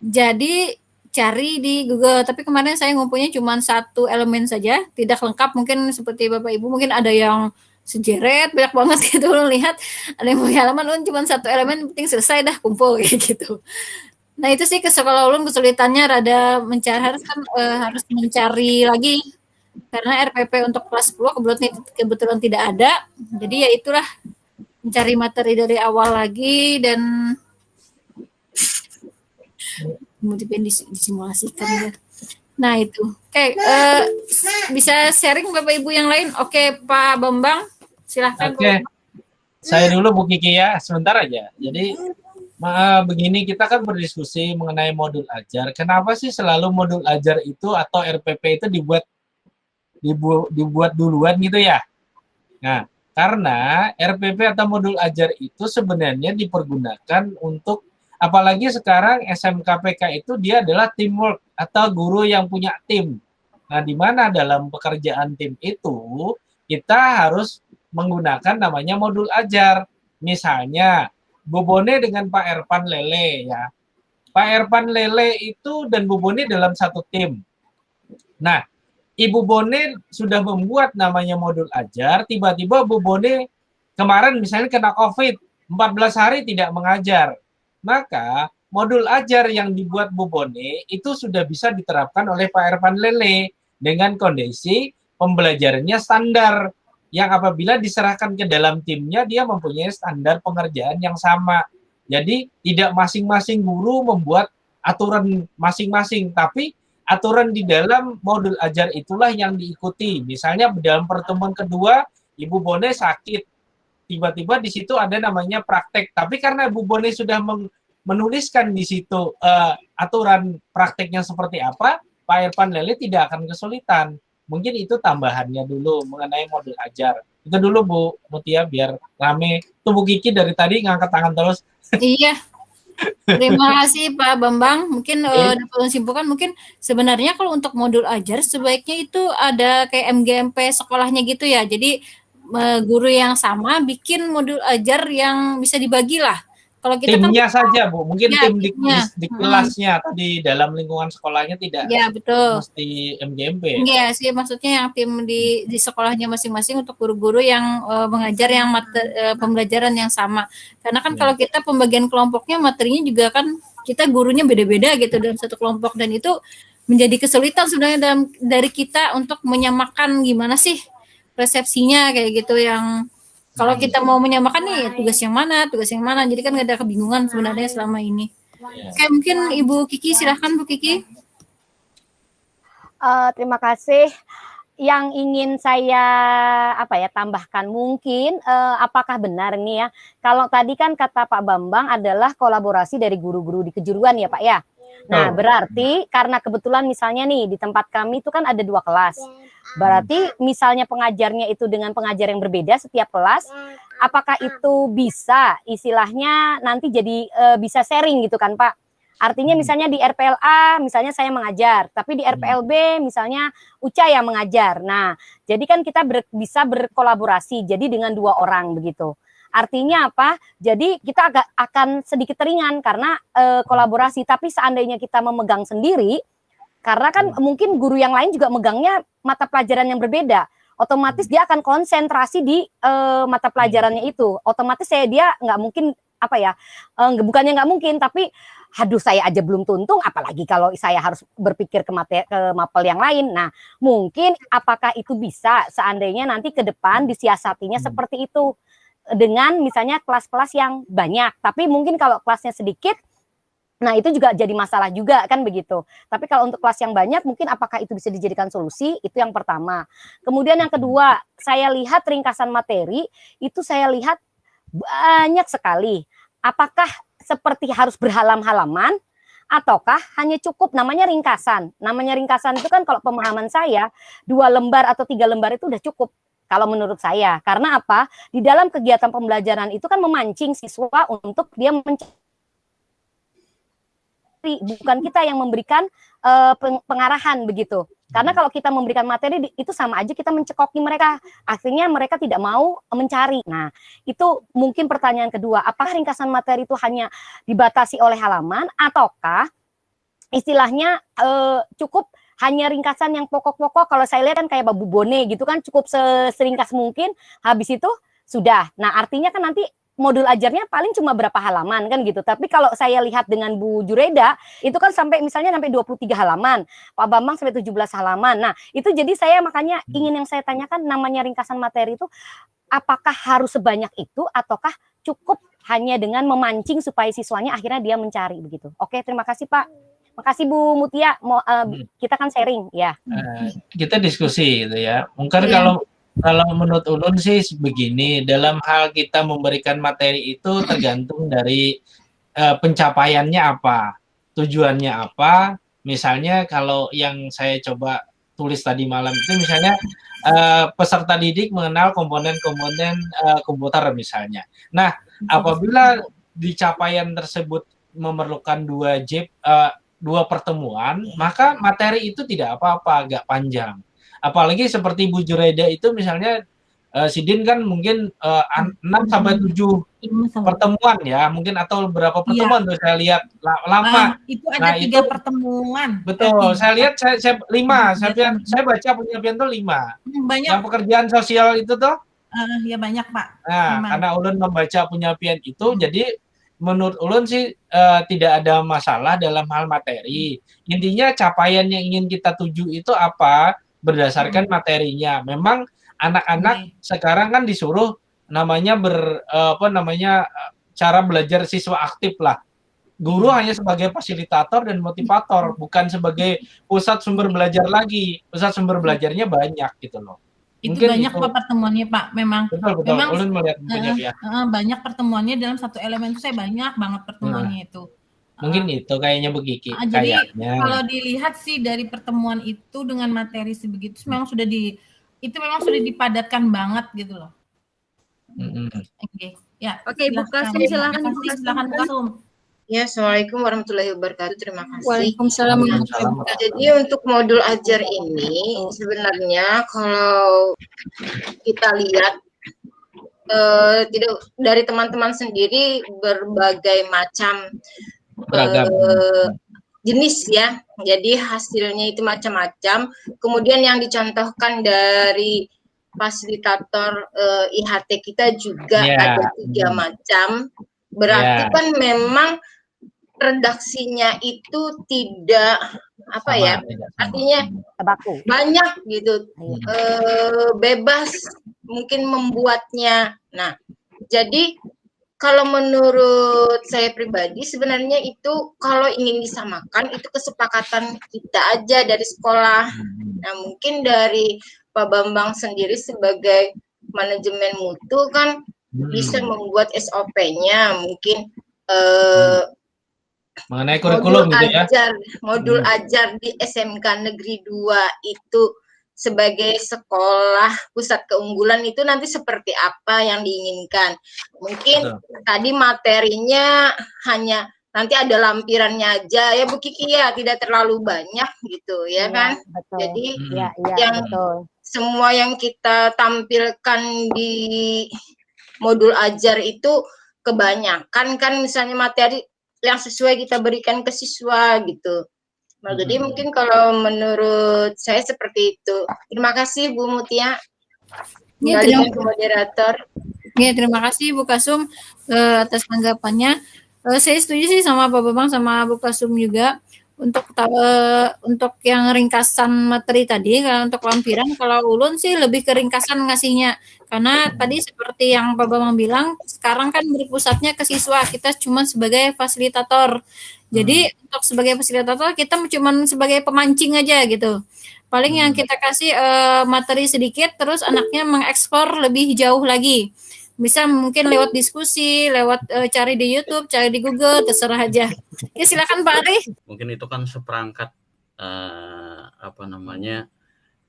Jadi cari di Google. Tapi kemarin saya ngumpulnya cuma satu elemen saja, tidak lengkap. Mungkin seperti Bapak Ibu mungkin ada yang sejeret banyak banget gitu. Lihat ada yang punya halaman cuma satu elemen, penting selesai dah kumpul kayak gitu. Nah itu sih sekolah ulun kesulitannya rada mencari harus mencari lagi karena RPP untuk kelas 10 kebetulan tidak ada. Jadi ya itulah mencari materi dari awal lagi dan kemudian disimulasikan ya. Nah itu. Oke, bisa sharing Bapak Ibu yang lain. Oke, Pak Bambang silahkan. Oke. Saya dulu Bu Kiki ya, sebentar aja. Jadi begini, kita kan berdiskusi mengenai modul ajar. Kenapa sih selalu modul ajar itu atau RPP itu dibuat duluan gitu ya? Nah, karena RPP atau modul ajar itu sebenarnya dipergunakan untuk, apalagi sekarang SMKPK itu dia adalah teamwork atau guru yang punya tim. Nah, di mana dalam pekerjaan tim itu kita harus menggunakan namanya modul ajar. Misalnya Bu Bone dengan Pak Ervan Lele ya. Pak Ervan Lele itu dan Bu Bone dalam satu tim. Nah, Ibu Bone sudah membuat namanya modul ajar, tiba-tiba Bu Bone kemarin misalnya kena COVID, 14 hari tidak mengajar. Maka modul ajar yang dibuat Bu Bone itu sudah bisa diterapkan oleh Pak Ervan Lele dengan kondisi pembelajarannya standar, yang apabila diserahkan ke dalam timnya dia mempunyai standar pengerjaan yang sama. Jadi tidak masing-masing guru membuat aturan masing-masing, tapi aturan di dalam modul ajar itulah yang diikuti. Misalnya dalam pertemuan kedua Ibu Bone sakit, tiba-tiba di situ ada namanya praktek, tapi karena Bu Bone sudah menuliskan di situ aturan prakteknya seperti apa, Pak Ervan Lele tidak akan kesulitan. Mungkin itu tambahannya dulu mengenai modul ajar. Itu dulu Bu Mutia biar rame. Tuh Bu Kiki dari tadi ngangkat tangan terus. Iya. Terima kasih Pak Bambang. Mungkin dapat menyimpulkan, mungkin sebenarnya kalau untuk modul ajar sebaiknya itu ada kayak MGMP sekolahnya gitu ya. Jadi guru yang sama bikin modul ajar yang bisa dibagi lah. Kalau kita timnya kan, saja Bu, mungkin ya, tim di kelasnya atau di dalam lingkungan sekolahnya tidak ya, betul. mesti MGMP. Iya sih, maksudnya yang tim di sekolahnya masing-masing untuk guru-guru yang mengajar yang pembelajaran yang sama. Karena kan kalau kita pembagian kelompoknya materinya juga kan kita gurunya beda-beda gitu dalam satu kelompok, dan itu menjadi kesulitan sebenarnya dari kita untuk menyamakan gimana sih persepsinya kayak gitu, yang kalau kita mau menyamakan nih tugas yang mana, jadi kan nggak ada kebingungan sebenarnya selama ini. Oke, mungkin Ibu Kiki, silahkan Bu Kiki. Terima kasih. Yang ingin saya tambahkan mungkin apakah benar nih ya, kalau tadi kan kata Pak Bambang adalah kolaborasi dari guru-guru di kejuruan ya Pak ya. Nah, berarti karena kebetulan misalnya nih di tempat kami itu kan ada 2 kelas. Berarti misalnya pengajarnya itu dengan pengajar yang berbeda setiap kelas, apakah itu bisa istilahnya nanti jadi bisa sharing gitu kan Pak? Artinya misalnya di RPLA misalnya saya mengajar, tapi di RPLB misalnya Uca yang mengajar. Nah, jadi kan kita bisa berkolaborasi jadi dengan 2 orang begitu. Artinya apa? Jadi kita akan sedikit ringan karena kolaborasi, tapi seandainya kita memegang sendiri, karena kan mungkin guru yang lain juga megangnya mata pelajaran yang berbeda, otomatis dia akan konsentrasi di mata pelajarannya itu. Otomatis dia nggak mungkin bukannya nggak mungkin, tapi aduh saya aja belum tuntung, apalagi kalau saya harus berpikir ke mapel yang lain. Nah, mungkin apakah itu bisa seandainya nanti ke depan disiasatinya seperti itu dengan misalnya kelas-kelas yang banyak, tapi mungkin kalau kelasnya sedikit, nah itu juga jadi masalah juga kan begitu. Tapi kalau untuk kelas yang banyak, mungkin apakah itu bisa dijadikan solusi? Itu yang pertama. Kemudian yang kedua, saya lihat ringkasan materi itu saya lihat banyak sekali. Apakah seperti harus berhalam-halaman ataukah hanya cukup namanya ringkasan? Namanya ringkasan itu kan kalau pemahaman saya 2 lembar atau 3 lembar itu udah cukup. Kalau menurut saya, karena apa? Di dalam kegiatan pembelajaran itu kan memancing siswa untuk dia mencari, bukan kita yang memberikan pengarahan begitu. Karena kalau kita memberikan materi itu sama aja kita mencekoki mereka, akhirnya mereka tidak mau mencari. Nah, itu mungkin pertanyaan kedua, apakah ringkasan materi itu hanya dibatasi oleh halaman ataukah istilahnya cukup hanya ringkasan yang pokok-pokok? Kalau saya lihat kan kayak Bu Bone gitu kan, cukup seringkas mungkin, habis itu sudah. Nah, artinya kan nanti modul ajarnya paling cuma berapa halaman kan gitu. Tapi kalau saya lihat dengan Bu Jureda, itu kan sampai 23 halaman, Pak Bambang sampai 17 halaman. Nah, itu jadi saya makanya ingin yang saya tanyakan, namanya ringkasan materi itu apakah harus sebanyak itu ataukah cukup hanya dengan memancing supaya siswanya akhirnya dia mencari begitu. Oke, terima kasih Pak. Makasih Bu Mutia, kita kan sharing ya. Kita diskusi gitu ya. Mungkin kalau menurut Ulun sih begini, dalam hal kita memberikan materi itu tergantung dari pencapaiannya apa, tujuannya apa. Misalnya kalau yang saya coba tulis tadi malam itu misalnya peserta didik mengenal komponen-komponen komputer misalnya. Nah, apabila di capaian tersebut memerlukan 2 JIP, 2 pertemuan, maka materi itu tidak apa-apa, agak panjang. Apalagi seperti Bu Juraida itu misalnya Sidin kan mungkin 6 sampai 7 pertemuan ya, mungkin atau berapa pertemuan tuh saya lihat lama. Itu ada 3 pertemuan. Betul, saya lihat saya 5, saya baca punya pian tuh 5. Banyak. Yang pekerjaan sosial itu tuh? Ya banyak, Pak. Nah, memang. karena ulun membaca punya pian itu, jadi menurut ulun sih tidak ada masalah dalam hal materi. Intinya capaian yang ingin kita tuju itu apa berdasarkan materinya. Memang anak-anak sekarang kan disuruh namanya cara belajar siswa aktif lah. Guru hanya sebagai fasilitator dan motivator, bukan sebagai pusat sumber belajar lagi. Pusat sumber belajarnya banyak gitu loh. Itu mungkin banyak Pak pertemuannya Pak, memang. Betul. Memang ulun melihat ya. Banyak pertemuannya dalam satu elemen itu saya banyak banget pertemuannya itu. Mungkin itu kayaknya begini. Jadi kalau dilihat sih dari pertemuan itu dengan materi sebegitu memang sudah dipadatkan banget gitu loh. Oke, Bu Kasum silakan Bu Kasum. Ya, Assalamualaikum warahmatullahi wabarakatuh. Terima kasih. Waalaikumsalam warahmatullahi wabarakatuh. Jadi untuk modul ajar ini sebenarnya kalau kita lihat tidak dari teman-teman sendiri berbagai macam jenis ya. Jadi hasilnya itu macam-macam. Kemudian yang dicontohkan dari fasilitator IHT kita juga ada 3 macam. Berarti kan memang redaksinya itu tidak artinya banyak gitu, bebas mungkin membuatnya. Nah, jadi kalau menurut saya pribadi sebenarnya itu kalau ingin disamakan itu kesepakatan kita aja dari sekolah. Nah, mungkin dari Pak Bambang sendiri sebagai manajemen mutu kan bisa membuat SOP-nya mungkin mengenai kurikulum gitu ya. Modul ajar di SMK Negeri 2 itu sebagai sekolah pusat keunggulan itu nanti seperti apa yang diinginkan. Mungkin tadi materinya hanya nanti ada lampirannya aja ya Bu Kiki ya, tidak terlalu banyak gitu ya kan. Betul. Jadi semua yang kita tampilkan di modul ajar itu kebanyakan kan misalnya materi yang sesuai kita berikan ke siswa gitu. Nah, jadi mungkin kalau menurut saya seperti itu. Terima kasih Bu Mutia. Ya, terima kasih moderator. Ya, terima kasih Bu Kasum atas tanggapannya. Saya setuju sih sama Pak Bambang sama Bu Kasum juga untuk yang ringkasan materi tadi. Kalau untuk lampiran, kalau ulun sih lebih ke ringkasan ngasihnya. Karena tadi seperti yang Pak Bambang bilang, sekarang kan berpusatnya ke siswa, kita cuma sebagai fasilitator. Jadi untuk sebagai fasilitator kita cuma sebagai pemancing aja gitu. Paling yang kita kasih materi sedikit, terus anaknya mengeksplor lebih jauh lagi. Bisa mungkin lewat diskusi, lewat cari di YouTube, cari di Google, terserah aja. Ya silakan Pak Ari. Mungkin itu kan seperangkat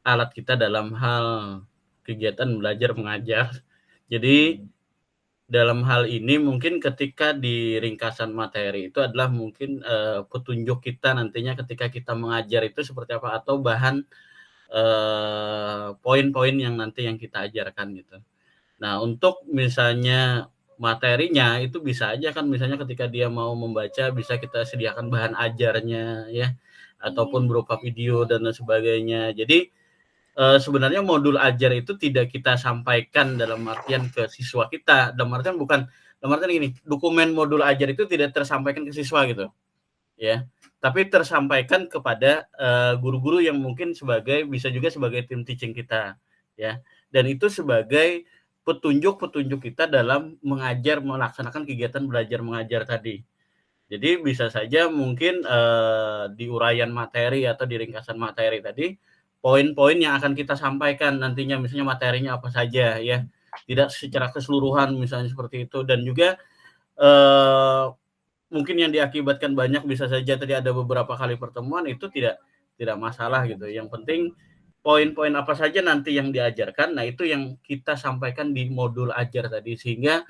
alat kita dalam hal kegiatan belajar mengajar. Jadi dalam hal ini mungkin ketika di ringkasan materi itu adalah mungkin petunjuk kita nantinya ketika kita mengajar itu seperti apa atau bahan poin-poin yang nanti yang kita ajarkan gitu. Nah, untuk misalnya materinya itu bisa aja kan misalnya ketika dia mau membaca bisa kita sediakan bahan ajarnya ya ataupun berupa video dan sebagainya. Jadi sebenarnya modul ajar itu tidak kita sampaikan dalam artian ke siswa kita. Dalam artian gini, dokumen modul ajar itu tidak tersampaikan ke siswa gitu. Ya. Tapi tersampaikan kepada guru-guru yang mungkin bisa juga sebagai tim teaching kita ya. Dan itu sebagai petunjuk kita dalam melaksanakan kegiatan belajar mengajar tadi. Jadi bisa saja mungkin di uraian materi atau di ringkasan materi tadi poin-poin yang akan kita sampaikan nantinya misalnya materinya apa saja ya. Tidak secara keseluruhan misalnya seperti itu dan juga mungkin yang diakibatkan banyak bisa saja tadi ada beberapa kali pertemuan itu tidak masalah gitu. Yang penting poin-poin apa saja nanti yang diajarkan, nah itu yang kita sampaikan di modul ajar tadi sehingga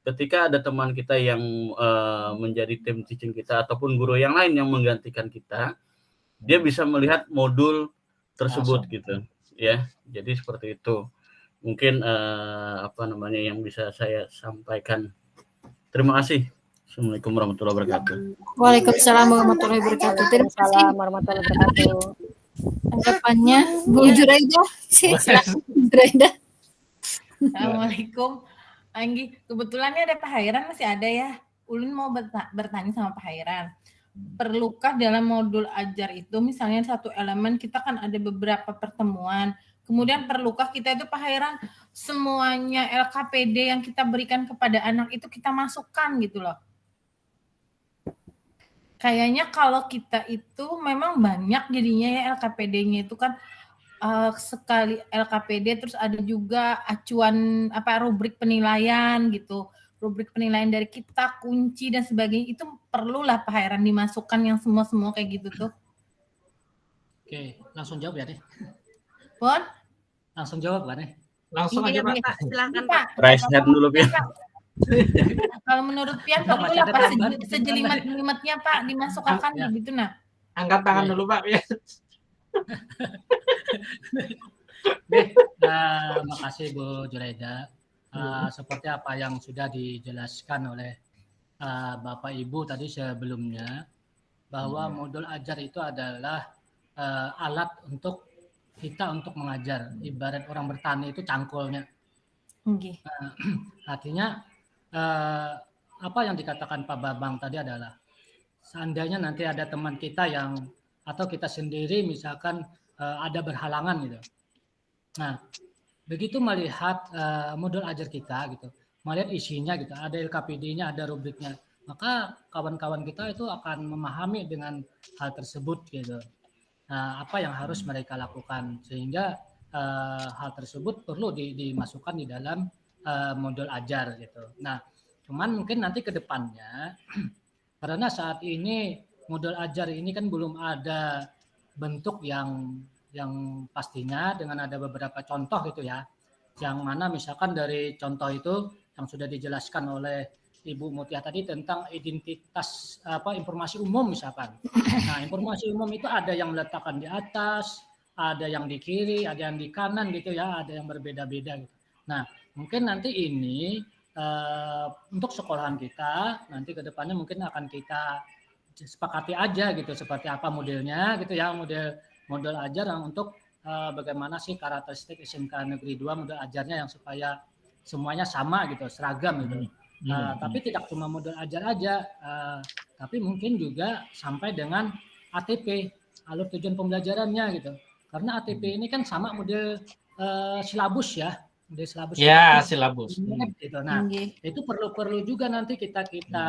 ketika ada teman kita yang menjadi tim teaching kita ataupun guru yang lain yang menggantikan kita, dia bisa melihat modul tersebut gitu ya. Jadi seperti itu. Mungkin yang bisa saya sampaikan. Terima kasih. Assalamualaikum warahmatullahi wabarakatuh. Waalaikumsalam warahmatullahi wabarakatuh. Terima kasih warahmatullahi wabarakatuh. Tanggapannya Bu Juraida. Silakan Bu Juraida. Assalamualaikum. Anggi, kebetulan ada Pak Hairan masih ada ya. Ulun mau bertanya sama Pak Hairan. Perlukah dalam modul ajar itu misalnya satu elemen kita kan ada beberapa pertemuan. Kemudian perlukah kita itu Pak Hairan semuanya LKPD yang kita berikan kepada anak itu kita masukkan gitu loh. Kayaknya kalau kita itu memang banyak jadinya ya LKPD-nya itu kan sekali LKPD terus ada juga acuan rubrik penilaian gitu. Rubrik penilaian dari kita, kunci dan sebagainya itu perlulah Pak Hairan dimasukkan yang semua kayak gitu tuh. Oke, langsung jawab ya deh. Pon? Langsung jawab kan deh. Langsung aja Pak. Silakan Pak. Raise hand dulu Pian. Kalau menurut Pian perlu lah Pak sejelimat-jelimatnya Pak dimasukkan gitu nah. Angkat tangan dulu Pak Pian. Makasih Bu Juraida. Seperti apa yang sudah dijelaskan oleh Bapak Ibu tadi sebelumnya, bahwa modul ajar itu adalah alat untuk kita untuk mengajar. Ibarat orang bertani itu cangkulnya. Artinya apa yang dikatakan Pak Babang tadi adalah seandainya nanti ada teman kita yang atau kita sendiri misalkan ada berhalangan gitu. Nah, begitu melihat modul ajar kita gitu, melihat isinya gitu, ada LKPD-nya, ada rubriknya, maka kawan-kawan kita itu akan memahami dengan hal tersebut gitu. Nah, apa yang harus mereka lakukan sehingga hal tersebut perlu dimasukkan di dalam modul ajar gitu. Nah, cuman mungkin nanti ke depannya karena saat ini modul ajar ini kan belum ada bentuk yang pastinya dengan ada beberapa contoh gitu ya. Yang mana misalkan dari contoh itu yang sudah dijelaskan oleh Ibu Mutia tadi tentang identitas informasi umum misalkan. Nah, informasi umum itu ada yang meletakkan di atas, ada yang di kiri, ada yang di kanan gitu ya, ada yang berbeda-beda gitu. Nah, mungkin nanti ini untuk sekolahan kita nanti ke depannya mungkin akan kita sepakati aja gitu seperti apa modelnya gitu ya, model ajar yang untuk bagaimana sih karakteristik SMK Negeri 2 model ajarnya yang supaya semuanya sama gitu, seragam gitu. Tapi tidak cuma model ajar aja, tapi mungkin juga sampai dengan ATP, alur tujuan pembelajarannya gitu. Karena ATP ini kan sama model silabus ya, model silabus. Ya, silabus. Gitu. Nah, itu perlu juga nanti kita kita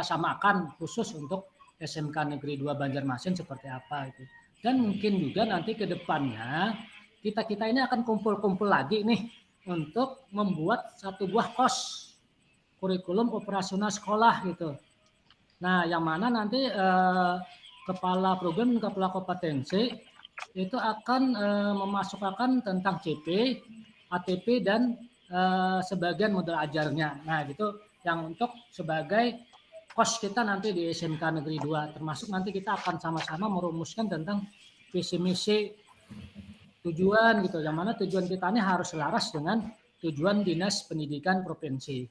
samakan khusus untuk SMK Negeri 2 Banjarmasin seperti apa itu. Dan mungkin juga nanti ke depannya kita ini akan kumpul-kumpul lagi nih untuk membuat satu buah KOS, kurikulum operasional sekolah gitu. Nah, yang mana nanti kepala program dan kepala kompetensi itu akan memasukkan tentang CP, ATP dan sebagian model ajarnya. Nah, gitu yang untuk sebagai kos kita nanti di SMK Negeri 2, termasuk nanti kita akan sama-sama merumuskan tentang visi misi tujuan gitu, yang mana tujuan kita ini harus selaras dengan tujuan Dinas Pendidikan Provinsi.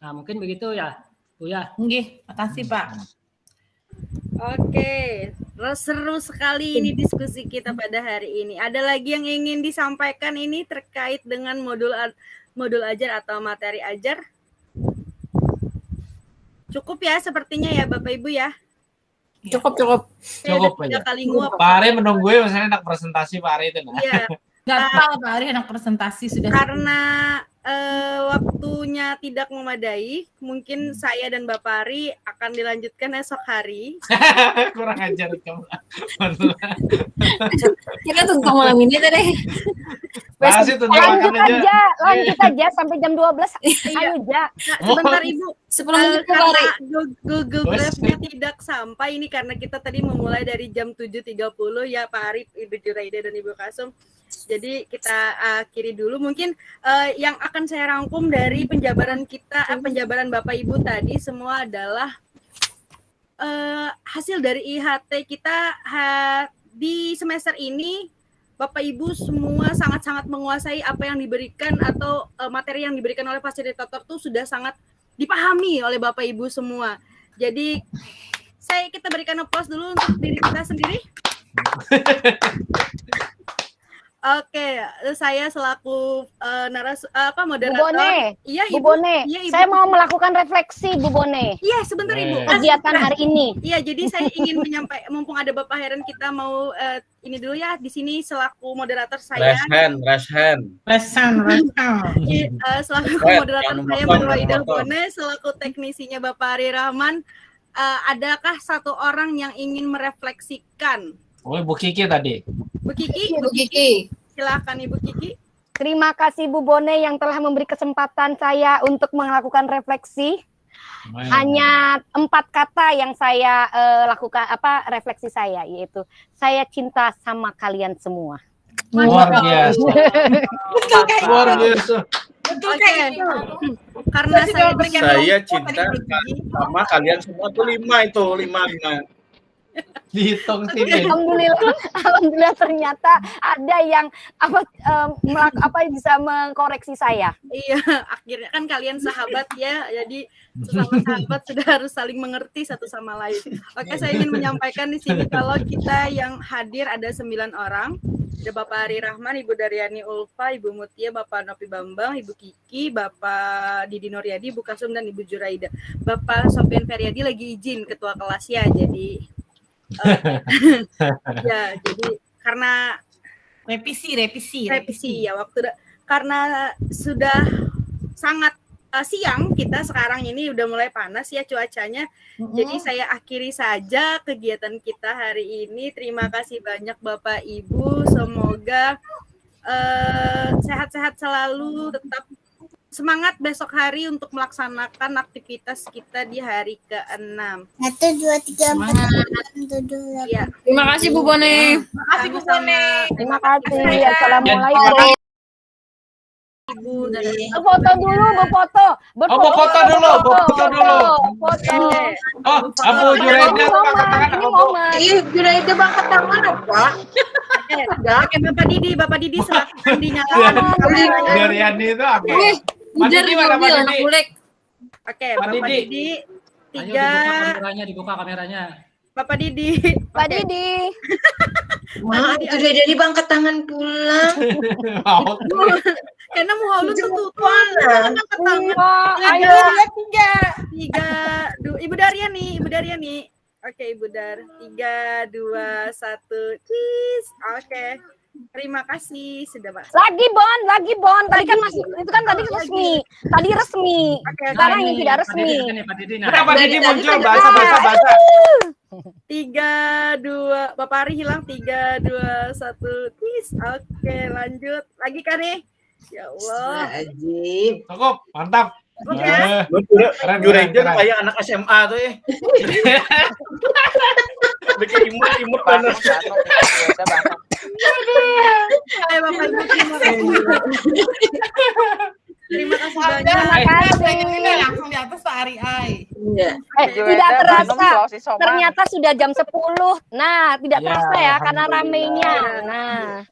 Nah, mungkin begitu ya, Bu ya. Nggih, makasih Pak. Oke, seru sekali ini diskusi kita pada hari ini. Ada lagi yang ingin disampaikan ini terkait dengan modul ajar atau materi ajar? Cukup ya sepertinya ya Bapak Ibu ya. Cukup. Cukup aja. Pak Ari menunggu ya, misalnya anak presentasi Pak Ari itu. Iya. Gampang Pak Ari anak presentasi sudah. Karena waktunya tidak memadai, mungkin saya dan Bapak Ari akan dilanjutkan esok hari. Kurang ajar kamu. Kita tentang malam ini tadi. Lanjut aja sampai jam 12. Ayo, Ja. Sebentar Ibu. 10 menit Karena Google Drive-nya tidak sampai ini karena kita tadi memulai dari jam 7.30 ya Pak Arif, Ibu Juraida dan Ibu Kasum. Jadi kita akhiri dulu. Mungkin yang akan saya rangkum dari penjabaran Bapak Ibu tadi semua adalah hasil dari IHT kita di semester ini. Bapak Ibu semua sangat-sangat menguasai apa yang diberikan atau materi yang diberikan oleh fasilitator itu sudah sangat dipahami oleh Bapak Ibu semua. Jadi kita berikan applause dulu untuk diri kita sendiri. Oke, saya selaku moderator. Bu Bone, iya Bu Ibu. Bone, Iya, Ibu. saya mau melakukan refleksi Bu Bone. Iya, sebentar Ibu. Kegiatan hari ini. Iya, jadi saya ingin menyampaikan, mumpung ada Bapak Heran, kita mau ini dulu ya di sini selaku moderator saya. Raise hand. Selaku moderator saya Mbak Waidah Bone, selaku teknisinya Bapak Ari Rahman. Adakah satu orang yang ingin merefleksikan? Oh, Bu Kiki tadi. Bu Kiki. Silakan Ibu Kiki. Terima kasih Bu Bone yang telah memberi kesempatan saya untuk melakukan refleksi. Hanya 4 kata yang saya lakukan refleksi saya, yaitu saya cinta sama kalian semua. Luar biasa. Luar biasa. Oke. Karena saya cinta sama kalian semua tuh 5 itu 5. Dihitung sini. Alhamdulillah ternyata ada yang bisa mengkoreksi saya. Iya, akhirnya kan kalian sahabat ya, jadi sesama sahabat sudah harus saling mengerti satu sama lain. Oke, saya ingin menyampaikan di sini kalau kita yang hadir ada 9 orang. Ada Bapak Ari Rahman, Ibu Daryani Ulfa, Ibu Mutia, Bapak Nopi Bambang, Ibu Kiki, Bapak Didi Nuryadi, Ibu Kasum dan Ibu Juraida. Bapak Sofian Feryadi lagi izin ketua kelas ya, jadi ya, jadi karena revisi ya karena sudah sangat siang kita sekarang ini udah mulai panas ya cuacanya. Jadi saya akhiri saja kegiatan kita hari ini. Terima kasih banyak Bapak Ibu, semoga sehat-sehat selalu, tetap semangat besok hari untuk melaksanakan aktivitas kita di hari ke-6. 1, 2, 3, 4, 5, 6, 7, 8. Ya. Terima kasih Bu Bone. Terima kasih Bu Bone. Terima kasih. Assalamualaikum. Ibu foto dulu, foto dulu. Abu Juraida angkat tangan. Juraida angkat tangan apa? Oke, Bapak Didi silakan dinyalakan. Daryani itu apa? Pak Didi mana Pak Didi? Oke, Bapak Didi. 3. Dibuka kameranya. Bapak Didi. Pak Didi. Wah, sudah jadi angkat tangan pulang. Karena mau halu tutupan. Angkat tangan. Ayo. 3, 2. Ibu Daryani. Oke, Ibu Dar. 3, 2, 1. Cheese. Oke. Terima kasih sudah Mas. Lagi Bon. Tadi kan masih itu kan tadi resmi. Tadi resmi. Sekarang ini tidak resmi. Kenapa Didi muncul bahasa? 3, 2. Bapak Ari hilang. 3, 2, 1. Cheese. Oke, lanjut. Lagi kan nih? Ya Allah. Ajib. Cukup, mantap. Oke. Juraida kayak anak SMA tuh ya. Bikin imut panas. Hai Bapak Ibu, terima kasih banyak. Langsung di atas Pak Ari Ai. Tidak terasa. Ternyata sudah jam 10. Nah, tidak terasa ya karena ramainya. Nah.